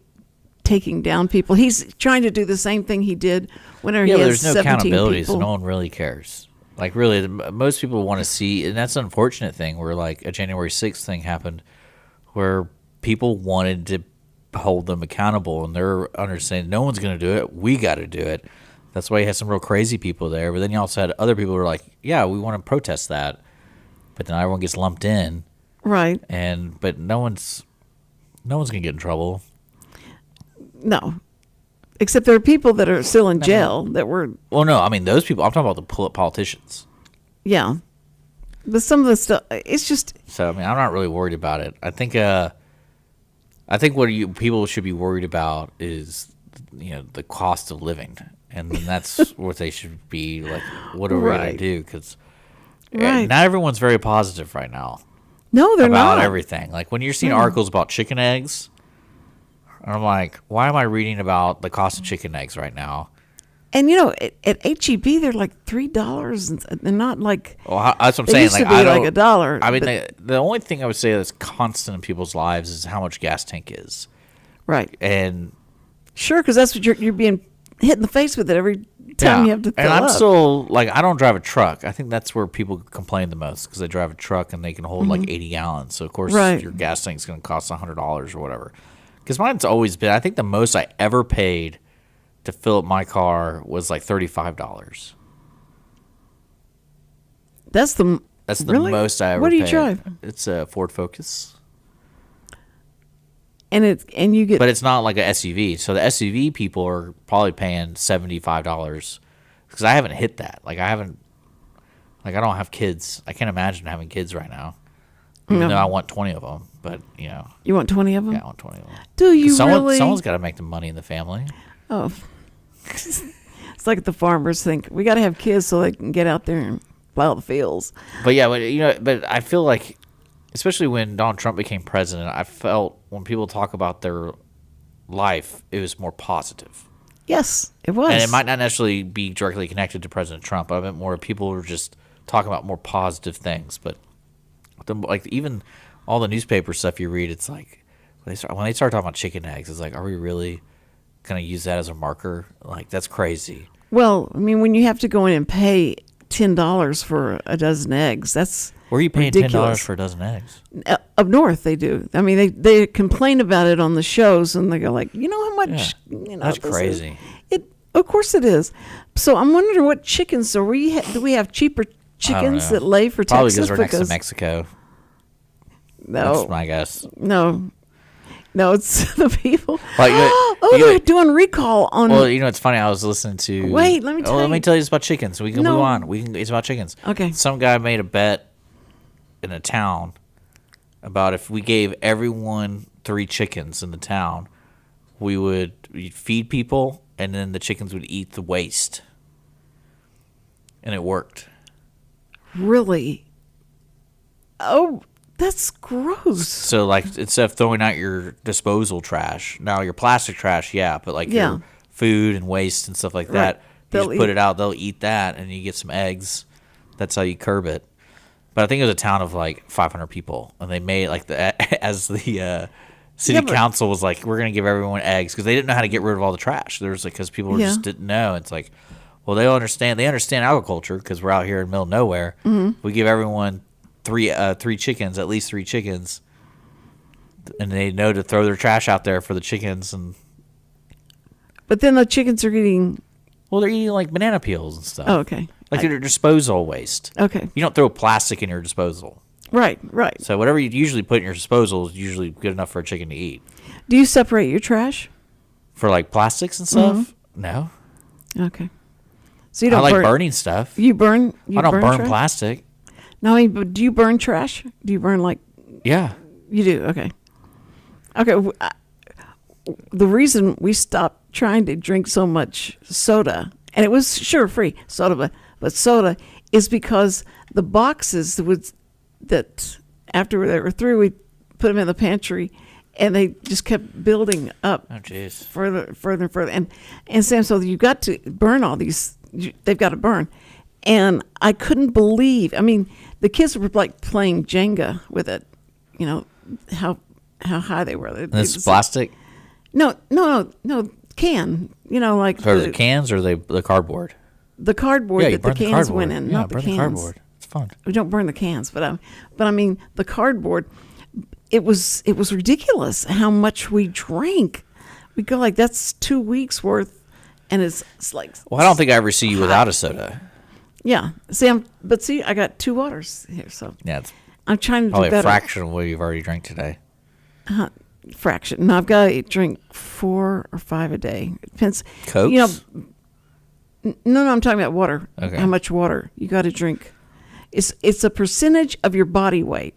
Speaker 5: taking down people. He's trying to do the same thing he did whenever he has
Speaker 2: there's no
Speaker 5: 17
Speaker 2: accountability,
Speaker 5: people.
Speaker 2: so no one really cares. Like, really, most people want to see, and that's an unfortunate thing, where, like, a January 6th thing happened where people wanted to hold them accountable, and they're understanding no one's going to do it. We got to do it. That's why you had some real crazy people there. But then you also had other people who were like, yeah, we want to protest that. But then everyone gets lumped in.
Speaker 5: Right.
Speaker 2: But no one's going to get in trouble.
Speaker 5: No. Except there are people that are still in jail that were.
Speaker 2: Well, no, I mean, those people, I'm talking about the politicians.
Speaker 5: Yeah. But some of the stuff, it's just.
Speaker 2: So, I mean, I'm not really worried about it. I think what people should be worried about is, the cost of living. And then that's what they should be like, what are we going to do? Because not everyone's very positive right now.
Speaker 5: No, they're not.
Speaker 2: About everything. Like, when you're seeing articles about chicken eggs, I'm like, why am I reading about the cost of chicken eggs right now?
Speaker 5: And, at HEB, they're like $3. And they're not like.
Speaker 2: Well, that's what I'm
Speaker 5: saying.
Speaker 2: Used
Speaker 5: to be like $1.
Speaker 2: I mean, the only thing I would say that's constant in people's lives is how much gas tank is.
Speaker 5: Right.
Speaker 2: And.
Speaker 5: Sure, because that's what you're being hit in the face with it every time you have to fill
Speaker 2: up. And I'm
Speaker 5: up.
Speaker 2: still, like, I don't drive a truck. I think that's where people complain the most, because they drive a truck and they can hold like 80 gallons. So, of course, your gas tank's going to cost $100 or whatever. Because mine's always been, I think the most I ever paid to fill up my car was like $35.
Speaker 5: That's the really?
Speaker 2: Most I ever paid.
Speaker 5: What do you drive?
Speaker 2: It's a Ford Focus.
Speaker 5: And you get,
Speaker 2: but it's not like an SUV. So the SUV people are probably paying $75 because I haven't hit that. Like, I don't have kids. I can't imagine having kids right now. Even though I want 20 of them, but
Speaker 5: you want 20 of them?
Speaker 2: Yeah, I want 20 of them.
Speaker 5: Do you really?
Speaker 2: Someone's got to make the money in the family.
Speaker 5: Oh, it's like the farmers think we got to have kids so they can get out there and plow the fields.
Speaker 2: But but I feel like, especially when Donald Trump became president, I felt when people talk about their life, it was more positive.
Speaker 5: Yes, it was.
Speaker 2: And it might not necessarily be directly connected to President Trump. I meant more people were just talking about more positive things. But like, even all the newspaper stuff you read, it's like when they start talking about chicken eggs, it's like, are we really going to use that as a marker? Like, that's crazy.
Speaker 5: Well, I mean, when you have to go in and pay $10 for a dozen eggs, that's
Speaker 2: Where are you paying $10
Speaker 5: ridiculous.
Speaker 2: for a dozen eggs?
Speaker 5: Up north, they do. I mean, they complain about it on the shows, and they go like, you know how much,
Speaker 2: That's
Speaker 5: this is?"
Speaker 2: crazy.
Speaker 5: Of course it is. So I'm wondering what chickens do we have cheaper chickens
Speaker 2: know.
Speaker 5: that lay for
Speaker 2: Probably
Speaker 5: Texas?
Speaker 2: because we're next to Mexico.
Speaker 5: No,
Speaker 2: That's my guess.
Speaker 5: no, it's the people.
Speaker 2: Like,
Speaker 5: They're doing recall on.
Speaker 2: Well, it's funny. I was listening to.
Speaker 5: Wait, let me tell
Speaker 2: Let me
Speaker 5: you.
Speaker 2: tell you this about chickens. We can
Speaker 5: No.
Speaker 2: move on. It's about chickens.
Speaker 5: Okay.
Speaker 2: Some guy made a bet in a town about if we gave everyone 3 chickens in the town, we'd feed people, and then the chickens would eat the waste. And it worked.
Speaker 5: Really? Oh, that's gross.
Speaker 2: So, like, instead of throwing out your disposal trash, now your plastic trash, but like
Speaker 5: Yeah.
Speaker 2: your food and waste and stuff like
Speaker 5: Right.
Speaker 2: that, you
Speaker 5: They'll
Speaker 2: just put
Speaker 5: eat-
Speaker 2: it out, they'll eat that, and you get some eggs. That's how you curb it. But I think it was a town of like 500 people, and they made like as the city
Speaker 5: but-
Speaker 2: council was like, we're gonna give everyone eggs because they didn't know how to get rid of all the trash. There was like because people
Speaker 5: Yeah.
Speaker 2: just didn't know. It's like, well, they understand agriculture because we're out here in the middle of nowhere.
Speaker 5: Mm-hmm.
Speaker 2: We give everyone three chickens, at least 3 chickens, and they know to throw their trash out there for the chickens. And
Speaker 5: But then the chickens are eating.
Speaker 2: well, they're eating like banana peels and stuff.
Speaker 5: Oh, okay.
Speaker 2: Like their disposal waste.
Speaker 5: Okay.
Speaker 2: You don't throw plastic in your disposal.
Speaker 5: Right.
Speaker 2: So whatever you usually put in your disposal is usually good enough for a chicken to eat.
Speaker 5: Do you separate your trash?
Speaker 2: For like plastics and stuff? No.
Speaker 5: Okay. So you
Speaker 2: I
Speaker 5: don't
Speaker 2: like
Speaker 5: burn.
Speaker 2: burning stuff.
Speaker 5: You burn. You
Speaker 2: I don't burn
Speaker 5: trash?
Speaker 2: plastic.
Speaker 5: No, I mean, but do you burn trash? Do you burn like
Speaker 2: Yeah.
Speaker 5: you do? Okay. Okay. The reason we stopped trying to drink so much soda, and it was sugar free soda, but soda is because the boxes that after they were through, we put them in the pantry, and they just kept building up
Speaker 2: Oh, jeez.
Speaker 5: further and further. And Sam, so you got to burn all these. They've got to burn, and I couldn't believe. I mean, the kids were like playing Jenga with it. You know how high they were.
Speaker 2: And this is plastic?
Speaker 5: No, can. You know, like
Speaker 2: Or the cans or the cardboard?
Speaker 5: the cardboard
Speaker 2: Yeah, you
Speaker 5: that the
Speaker 2: burn the
Speaker 5: cans
Speaker 2: cardboard.
Speaker 5: went in,
Speaker 2: Yeah,
Speaker 5: not the
Speaker 2: burn
Speaker 5: cans.
Speaker 2: the cardboard. It's fun.
Speaker 5: We don't burn the cans, but I mean the cardboard. It was ridiculous how much we drank. We go like that's 2 weeks worth, and it's like
Speaker 2: Well, I don't think I ever see you without a soda.
Speaker 5: yeah. See, I got 2 waters here, so
Speaker 2: Yeah, it's
Speaker 5: I'm trying to
Speaker 2: probably
Speaker 5: do
Speaker 2: a
Speaker 5: better.
Speaker 2: fraction of what you've already drank today.
Speaker 5: Fraction. No, I've got to drink 4 or 5 a day. It depends.
Speaker 2: Cokes?
Speaker 5: You know, no, I'm talking about water.
Speaker 2: Okay.
Speaker 5: How much water you got to drink? It's a percentage of your body weight,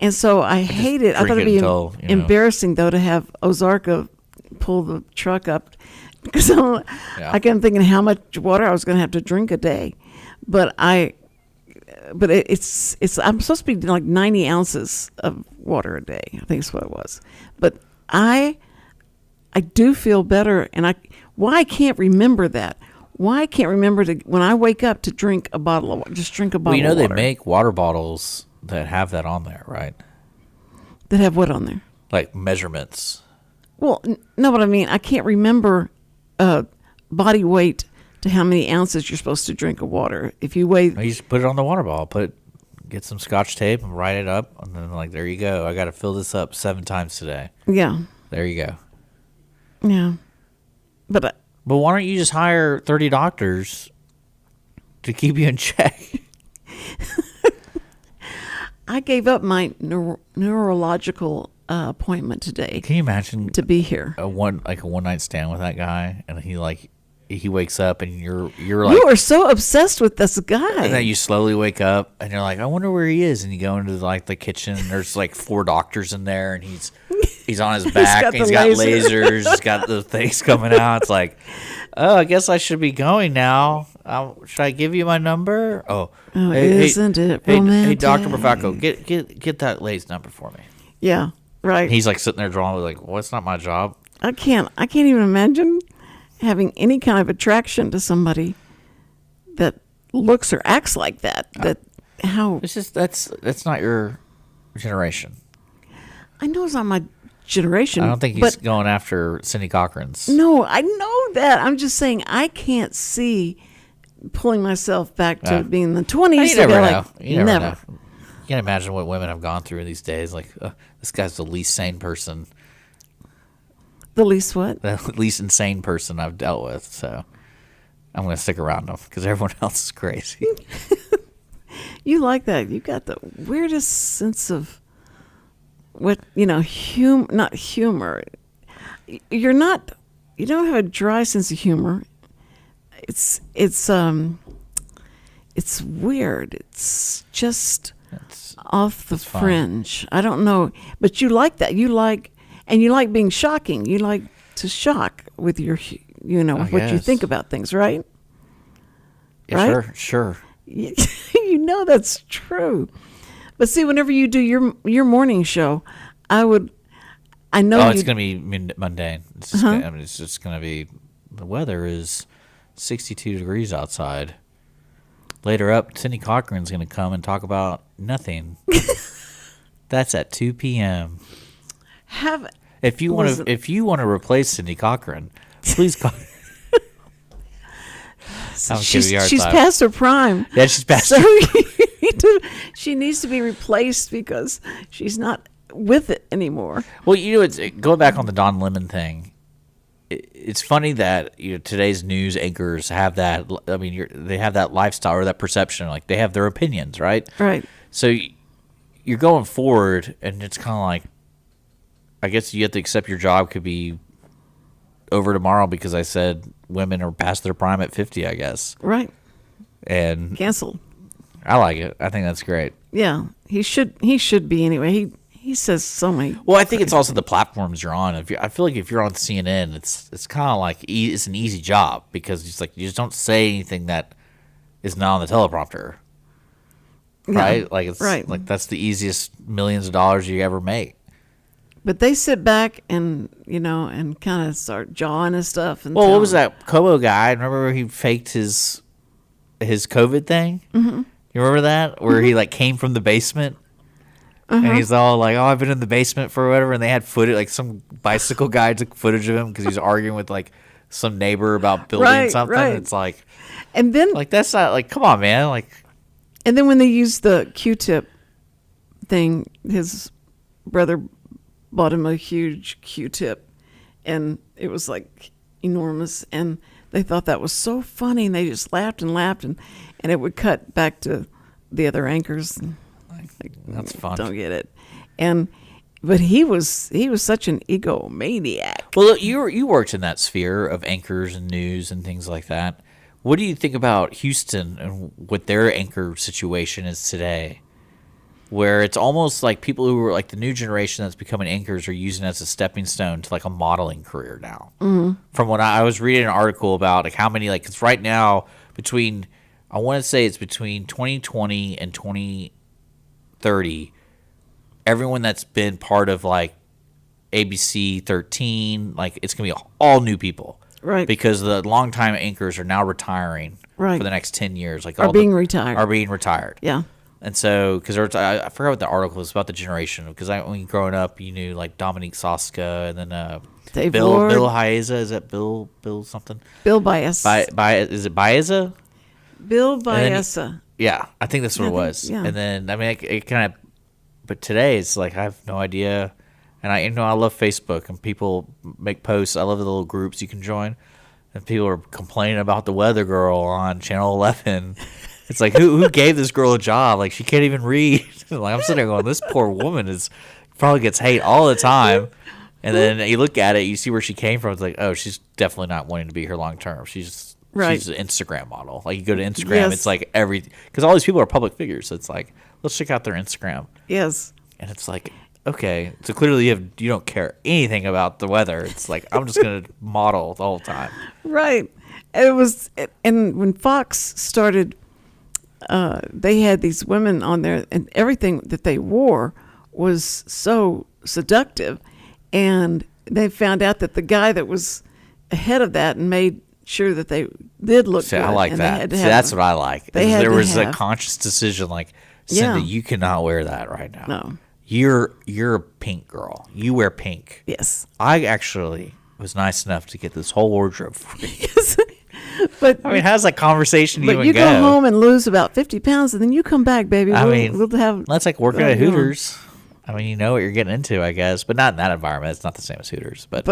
Speaker 5: and so I hate it. I
Speaker 2: drink
Speaker 5: thought
Speaker 2: it
Speaker 5: it'd be
Speaker 2: until,
Speaker 5: embarrassing though to have Ozarka pull the truck up because
Speaker 2: Yeah.
Speaker 5: I kept thinking how much water I was going to have to drink a day, but it's I'm supposed to be like 90 ounces of water a day. I think is what it was, but I do feel better, and I can't remember that. Why I can't remember to when I wake up to drink a bottle of water. Just drink a bottle.
Speaker 2: Well, you know
Speaker 5: of
Speaker 2: they
Speaker 5: water.
Speaker 2: make water bottles that have that on there, right?
Speaker 5: that have what on there?
Speaker 2: Like measurements.
Speaker 5: Well, no, but I mean I can't remember body weight to how many ounces you're supposed to drink of water. If you weigh,
Speaker 2: You just put it on the water bottle. Get some Scotch tape and write it up, and then like there you go. I got to fill this up 7 times today.
Speaker 5: yeah,
Speaker 2: There you go.
Speaker 5: yeah, but
Speaker 2: But why don't you just hire 30 doctors to keep you in check?
Speaker 5: I gave up my neurological appointment today
Speaker 2: Can you imagine
Speaker 5: to be here.
Speaker 2: a one night stand with that guy, and he wakes up and you're like,
Speaker 5: You are so obsessed with this guy.
Speaker 2: and then you slowly wake up and you're like, I wonder where he is, and you go into like the kitchen and there's like 4 doctors in there, and he's on his back,
Speaker 5: got
Speaker 2: and he's
Speaker 5: the
Speaker 2: got
Speaker 5: laser.
Speaker 2: lasers, he's got the things coming out. It's like, oh, I guess I should be going now. Should I give you my number? Oh,
Speaker 5: isn't it
Speaker 2: Hey,
Speaker 5: romantic?
Speaker 2: Dr. Bafacco, get that lady's number for me.
Speaker 5: Yeah, right.
Speaker 2: He's like sitting there drawing, like, well, it's not my job.
Speaker 5: I can't even imagine having any kind of attraction to somebody that looks or acts like that. How
Speaker 2: It's just that's not your generation.
Speaker 5: I know it's not my generation.
Speaker 2: I don't think he's
Speaker 5: but
Speaker 2: going after Cindy Cochran's.
Speaker 5: no, I know that. I'm just saying I can't see pulling myself back to being in the 20s.
Speaker 2: You
Speaker 5: to
Speaker 2: never
Speaker 5: go
Speaker 2: know.
Speaker 5: like,
Speaker 2: You never know. can't imagine what women have gone through these days. Like, this guy's the least sane person,
Speaker 5: The least what?
Speaker 2: the least insane person I've dealt with. So I'm going to stick around him because everyone else is crazy.
Speaker 5: You like that? You got the weirdest sense of what not humor. You're not. You don't have a dry sense of humor. It's weird. It's just off the fringe. I don't know, but you like that. You like being shocking. You like to shock with your, with what you think about things, right?
Speaker 2: Yeah,
Speaker 5: right?
Speaker 2: Sure.
Speaker 5: That's true. But see, whenever you do your morning show, I know
Speaker 2: it's going to be mundane. It's just it's just going to be, the weather is 62 degrees outside. Later up, Cindy Cochran's going to come and talk about nothing. That's at 2 p.m. If you want to replace Cindy Cochran, please call.
Speaker 5: She's past her prime.
Speaker 2: Yeah, she's past.
Speaker 5: So she needs to be replaced because she's not with it anymore.
Speaker 2: Well, it's going back on the Don Lemon thing. It's funny that today's news anchors have that. I mean, they have that lifestyle or that perception. Like, they have their opinions, right?
Speaker 5: Right.
Speaker 2: So you're going forward, and it's kind of like, I guess you have to accept your job could be over tomorrow because I said women are past their prime at 50, I guess.
Speaker 5: Right.
Speaker 2: And
Speaker 5: canceled.
Speaker 2: I like it. I think that's great.
Speaker 5: Yeah, he should be anyway. He says so many.
Speaker 2: Well, I think it's also the platforms you're on. I feel like if you're on CNN, it's kind of like it's an easy job because you just don't say anything that is not on the teleprompter, right?
Speaker 5: Yeah,
Speaker 2: like it's
Speaker 5: right.
Speaker 2: Like that's the easiest millions of dollars you ever make.
Speaker 5: But they sit back and and kind of start jawing and stuff. And
Speaker 2: what was that Kobo guy? Remember he faked his COVID thing? Mm-hmm. You remember that where he came from the basement? And he's all like, "Oh, I've been in the basement for whatever," and they had footage. Like some bicycle guy took footage of him because he's arguing with some neighbor about building something.
Speaker 5: Right.
Speaker 2: It's like,
Speaker 5: and then
Speaker 2: that's not come on, man.
Speaker 5: And then when they used the Q-tip thing, his brother bought him a huge Q-tip, and it was enormous, and they thought that was so funny, and they just laughed and laughed, and it would cut back to the other anchors. And,
Speaker 2: that's fun.
Speaker 5: Don't get it, but he was such an egomaniac.
Speaker 2: Well, look, you worked in that sphere of anchors and news and things like that. What do you think about Houston and what their anchor situation is today? Where it's almost like people who are the new generation that's becoming anchors are using it as a stepping stone to a modeling career now. Mm-hmm. From when I was reading an article about how many because right now I want to say it's between 2020 and 2030, everyone that's been part of ABC 13, it's gonna be all new people,
Speaker 5: right? Because
Speaker 2: the longtime anchors are now retiring,
Speaker 5: right,
Speaker 2: for the next 10 years,
Speaker 5: are being retired. Yeah.
Speaker 2: And so, because I forgot what the article was about the generation. Because when growing up, you knew Dominique Soska and then
Speaker 5: Dave
Speaker 2: Bill
Speaker 5: Lord.
Speaker 2: Bill Baeza. Is that Bill something?
Speaker 5: Bill Baeza.
Speaker 2: Is it Baeza?
Speaker 5: Bill Baeza.
Speaker 2: Yeah, I think that's what it was.
Speaker 5: Yeah.
Speaker 2: And then it kind of, but today it's I have no idea. And I love Facebook and people make posts. I love the little groups you can join, and people are complaining about the weather girl on Channel 11. It's who gave this girl a job? She can't even read. I'm sitting there going, this poor woman probably gets hate all the time. And then you look at it, you see where she came from. It's oh, she's definitely not wanting to be here long term. She's an Instagram model. You go to Instagram,
Speaker 5: yes.
Speaker 2: It's because all these people are public figures. So it's let's check out their Instagram.
Speaker 5: Yes.
Speaker 2: And it's okay, so clearly you don't care anything about the weather. It's I'm just gonna model the whole time.
Speaker 5: Right. And when Fox started. They had these women on there, and everything that they wore was so seductive. And they found out that the guy that was ahead of that and made sure that they did look good.
Speaker 2: I like
Speaker 5: and
Speaker 2: that. That's what I like. There was a conscious decision, Cindy, you cannot wear that right now.
Speaker 5: No.
Speaker 2: You're a pink girl. You wear pink.
Speaker 5: Yes.
Speaker 2: I actually was nice enough to get this whole wardrobe for you.
Speaker 5: Yes. But
Speaker 2: I mean, how's that conversation
Speaker 5: but
Speaker 2: even
Speaker 5: you
Speaker 2: go?
Speaker 5: go home and lose about 50 pounds, and then you come back, baby. We'll have.
Speaker 2: That's like working at
Speaker 5: you know.
Speaker 2: Hooters. I mean, you know what you're getting into, I guess, but not in that environment. It's not the same as Hooters. But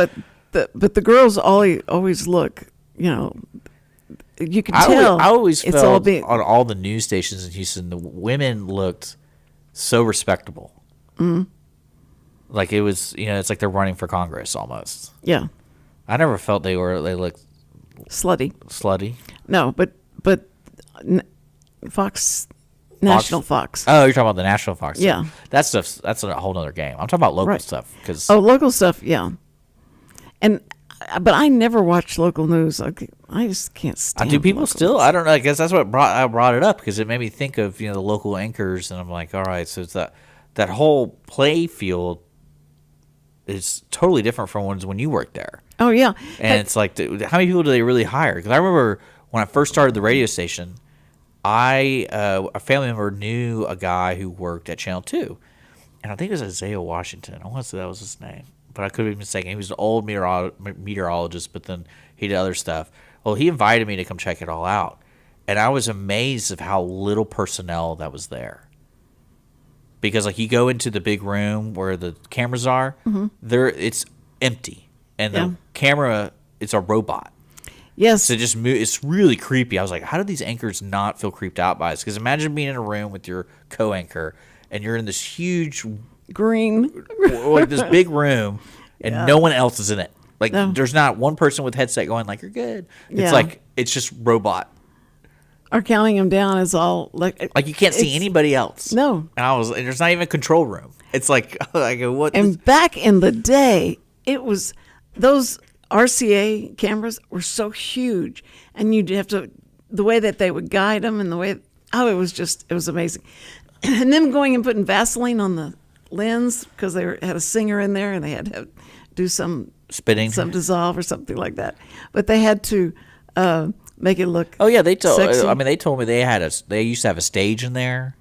Speaker 5: the girls always look, you know, you can tell.
Speaker 2: I always
Speaker 5: it's
Speaker 2: felt
Speaker 5: all being,
Speaker 2: on all the news stations in Houston, the women looked so respectable. Mm-hmm. Like it was, you know, it's like they're running for Congress almost.
Speaker 5: yeah,
Speaker 2: I never felt they looked
Speaker 5: slutty. No, but Fox, National Fox.
Speaker 2: Oh, you're talking about the National Fox.
Speaker 5: Yeah.
Speaker 2: That's a whole other game. I'm talking about local
Speaker 5: Right.
Speaker 2: stuff.
Speaker 5: Local stuff, yeah. But I never watch local news. I just can't stand.
Speaker 2: Do people
Speaker 5: local
Speaker 2: still?
Speaker 5: news.
Speaker 2: I don't know. I guess that's what I brought it up because it made me think of, you know, the local anchors, and I'm like, all right, so it's that whole play field is totally different from when you worked there.
Speaker 5: Oh yeah,
Speaker 2: And it's like, how many people do they really hire? Because I remember when I first started the radio station, a family member knew a guy who worked at Channel 2. And I think it was Isaiah Washington. I want to say that was his name. But I could be mistaken. He was an old meteorologist, but then he did other stuff. Well, he invited me to come check it all out. And I was amazed of how little personnel that was there. Because, like, you go into the big room where the cameras are, it's empty. And the camera, it's a robot.
Speaker 5: yes,
Speaker 2: So it's really creepy. I was like, how do these anchors not feel creeped out by us? Because imagine being in a room with your co-anchor, and you're in this huge,
Speaker 5: green.
Speaker 2: like this big room, and no one else is in it. Like,
Speaker 5: No.
Speaker 2: there's not one person with headset going like, you're good. It's
Speaker 5: Yeah.
Speaker 2: like, it's just robot.
Speaker 5: Or counting them down is all like.
Speaker 2: Like, you can't see
Speaker 5: it's-
Speaker 2: anybody else.
Speaker 5: No.
Speaker 2: And there's not even a control room. It's like, I go, what?
Speaker 5: And back in the day, it was those RCA cameras were so huge, and you'd have to the way that they would guide them and the way it was amazing. And them going and putting Vaseline on the lens because had a singer in there and they had to do some
Speaker 2: Spitting.
Speaker 5: some dissolve or something like that. But they had to make it look.
Speaker 2: Oh yeah, they told.
Speaker 5: sexy.
Speaker 2: I mean, they told me they used to have a stage in there,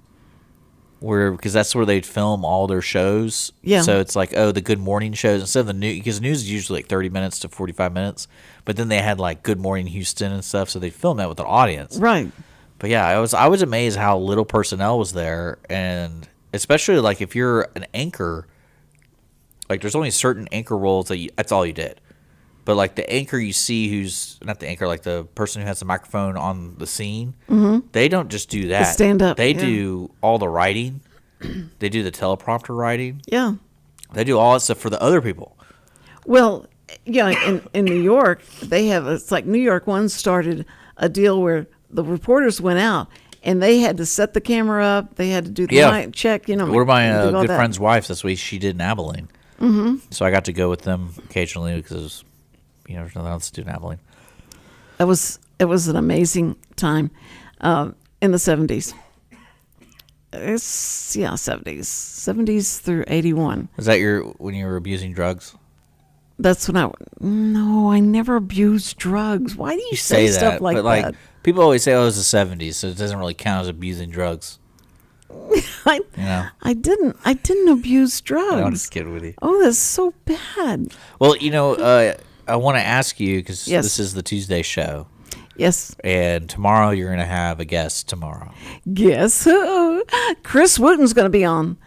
Speaker 2: because that's where they'd film all their shows.
Speaker 5: Yeah.
Speaker 2: So it's like, the Good Morning shows instead of the news, because news is usually like 30 minutes to 45 minutes, but then they had like Good Morning Houston and stuff, so they film that with an audience.
Speaker 5: Right.
Speaker 2: But yeah, I was amazed how little personnel was there, and especially like if you're an anchor, like there's only certain anchor roles that's all you did. But like the anchor you see, who's not the anchor, like the person who has the microphone on the scene, they don't just do that.
Speaker 5: stand up,
Speaker 2: They
Speaker 5: yeah.
Speaker 2: do all the writing. They do the teleprompter writing.
Speaker 5: Yeah.
Speaker 2: They do all that stuff for the other people.
Speaker 5: Well, yeah, in New York, it's like New York One started a deal where the reporters went out and they had to set the camera up. They had to do the mic check, you know.
Speaker 2: One of my
Speaker 5: do all
Speaker 2: good
Speaker 5: that.
Speaker 2: friend's wife this week, she did in Abilene. Mm-hmm. So I got to go with them occasionally because, there's nothing else to do in Abilene.
Speaker 5: It was an amazing time in the 70s. It's 70s through 81.
Speaker 2: Was that when you were abusing drugs?
Speaker 5: That's when I never abused drugs. Why do you say stuff
Speaker 2: that,
Speaker 5: like
Speaker 2: but like
Speaker 5: that?
Speaker 2: people always say, "Oh, it was the '70s," so it doesn't really count as abusing drugs.
Speaker 5: I didn't abuse
Speaker 2: I'm
Speaker 5: drugs.
Speaker 2: just kidding with you.
Speaker 5: Oh, that's so bad.
Speaker 2: Well, I want to ask you because
Speaker 5: Yes.
Speaker 2: this is the Tuesday show,
Speaker 5: Yes.
Speaker 2: and tomorrow you're going to have a guest tomorrow.
Speaker 5: Guess who? Chris Wootton's going to be on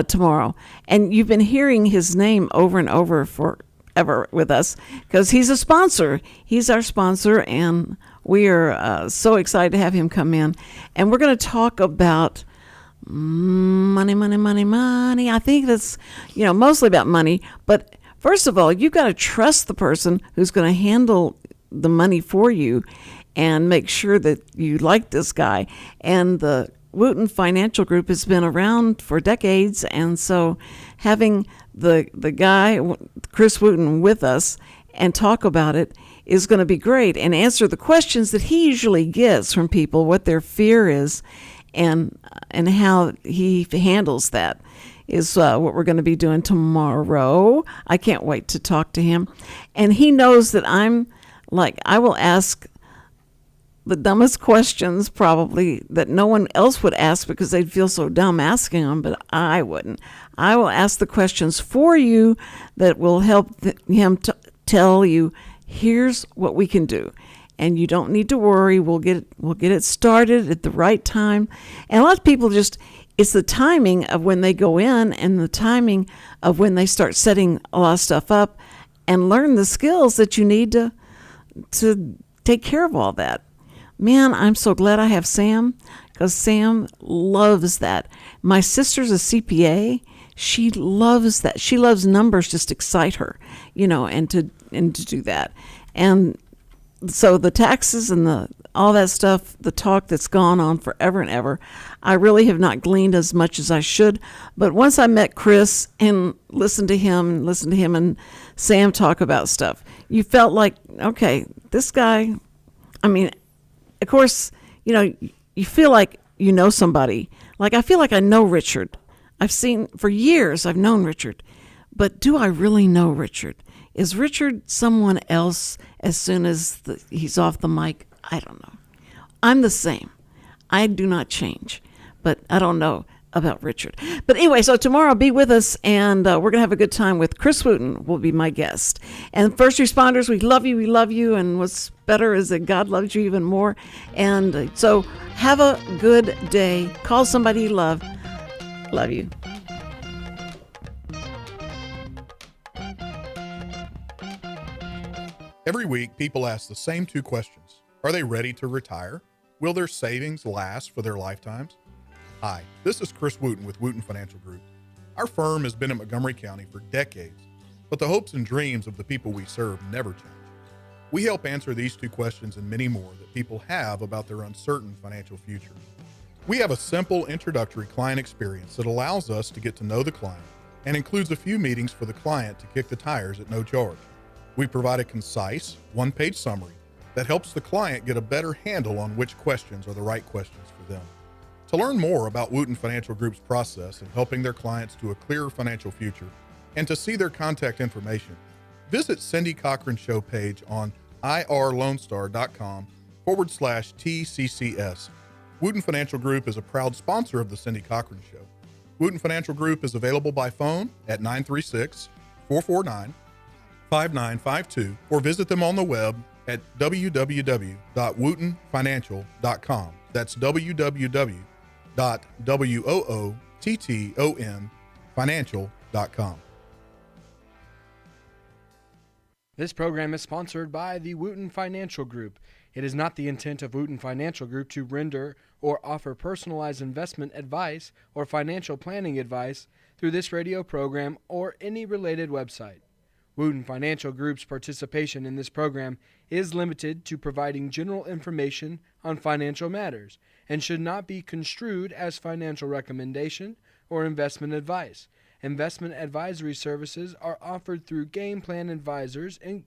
Speaker 5: tomorrow. And you've been hearing his name over and over forever with us because he's a sponsor. He's our sponsor, and we are so excited to have him come in. And we're going to talk about money. I think that's, mostly about money. But first of all, you've got to trust the person who's going to handle the money for you and make sure that you like this guy. And the Wootton Financial Group has been around for decades, and so having the guy, Chris Wootton, with us and talk about it is going to be great and answer the questions that he usually gets from people, what their fear is and how he handles that is what we're going to be doing tomorrow. I can't wait to talk to him. And he knows that I will ask the dumbest questions probably that no one else would ask because they'd feel so dumb asking them, but I wouldn't. I will ask the questions for you that will help him to tell you, here's what we can do. and you don't need to worry. We'll get it started at the right time. And a lot of people just, it's the timing of when they go in and the timing of when they start setting a lot of stuff up and learn the skills that you need to take care of all that. Man, I'm so glad I have Sam, because Sam loves that. My sister's a CPA. She loves that. She loves numbers just excite her, and to do that. And so the taxes and all that stuff, the talk that's gone on forever and ever, I really have not gleaned as much as I should. But once I met Chris and listened to him and Sam talk about stuff, you felt like, okay, this guy, I mean, of course, you feel like you know somebody. Like, I feel like I know Richard. For years, I've known Richard. But do I really know Richard? Is Richard someone else as soon as he's off the mic? I don't know. I'm the same. I do not change. But I don't know about Richard. But anyway, so tomorrow be with us, and we're going to have a good time with Chris Wootton will be my guest. And first responders, we love you, and what's better is that God loves you even more. And so have a good day. Call somebody you love. Love you.
Speaker 6: Every week, people ask the same two questions. Are they ready to retire? Will their savings last for their lifetimes? Hi, this is Chris Wootton with Wootton Financial Group. Our firm has been in Montgomery County for decades, but the hopes and dreams of the people we serve never change. We help answer these two questions and many more that people have about their uncertain financial future. We have a simple introductory client experience that allows us to get to know the client and includes a few meetings for the client to kick the tires at no charge. We provide a concise, one-page summary that helps the client get a better handle on which questions are the right questions for them. To learn more about Wootton Financial Group's process in helping their clients to a clearer financial future and to see their contact information, visit Cindy Cochran Show page on irlonestar.com/TCCS. Wootton Financial Group is a proud sponsor of the Cindy Cochran Show. Wootton Financial Group is available by phone at 936-449-5952 or visit them on the web at www.woottonfinancial.com. That's www.woottonfinancial.com.
Speaker 7: This program is sponsored by the Wootton Financial Group. It is not the intent of Wootton Financial Group to render or offer personalized investment advice or financial planning advice through this radio program or any related website. Wootton Financial Group's participation in this program is limited to providing general information on financial matters and should not be construed as financial recommendation or investment advice. Investment advisory services are offered through Game Plan Advisors, Inc.,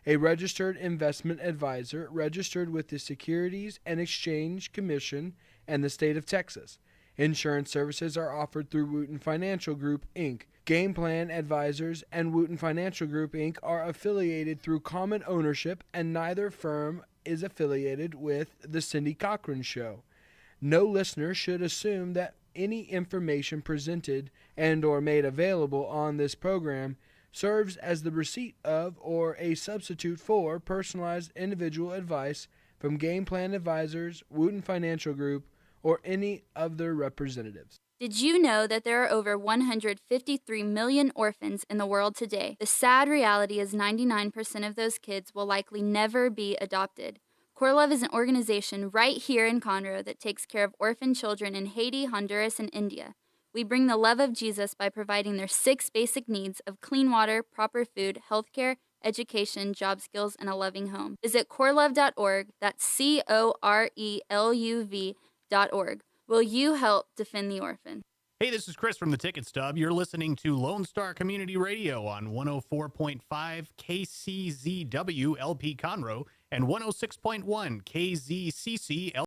Speaker 7: a registered investment advisor registered with the Securities and Exchange Commission and the state of Texas. Insurance services are offered through Wootton Financial Group, Inc. Game Plan Advisors and Wootton Financial Group, Inc. are affiliated through common ownership, and neither firm is affiliated with The Cindy Cochran Show. No listener should assume that any information presented and or made available on this program serves as the receipt of or a substitute for personalized individual advice from Game Plan Advisors, Wootton Financial Group, or any of their representatives.
Speaker 8: Did you know that there are over 153 million orphans in the world today? The sad reality is 99% of those kids will likely never be adopted. Core Love is an organization right here in Conroe that takes care of orphan children in Haiti, Honduras, and India. We bring the love of Jesus by providing their 6 basic needs of clean water, proper food, healthcare, education, job skills, and a loving home. Visit corelove.org, that's CORELUV.org. Will you help defend the orphan?
Speaker 9: Hey, this is Chris from the Ticket Stub. You're listening to Lone Star Community Radio on 104.5 KCZW LP Conroe and 106.1 KZCC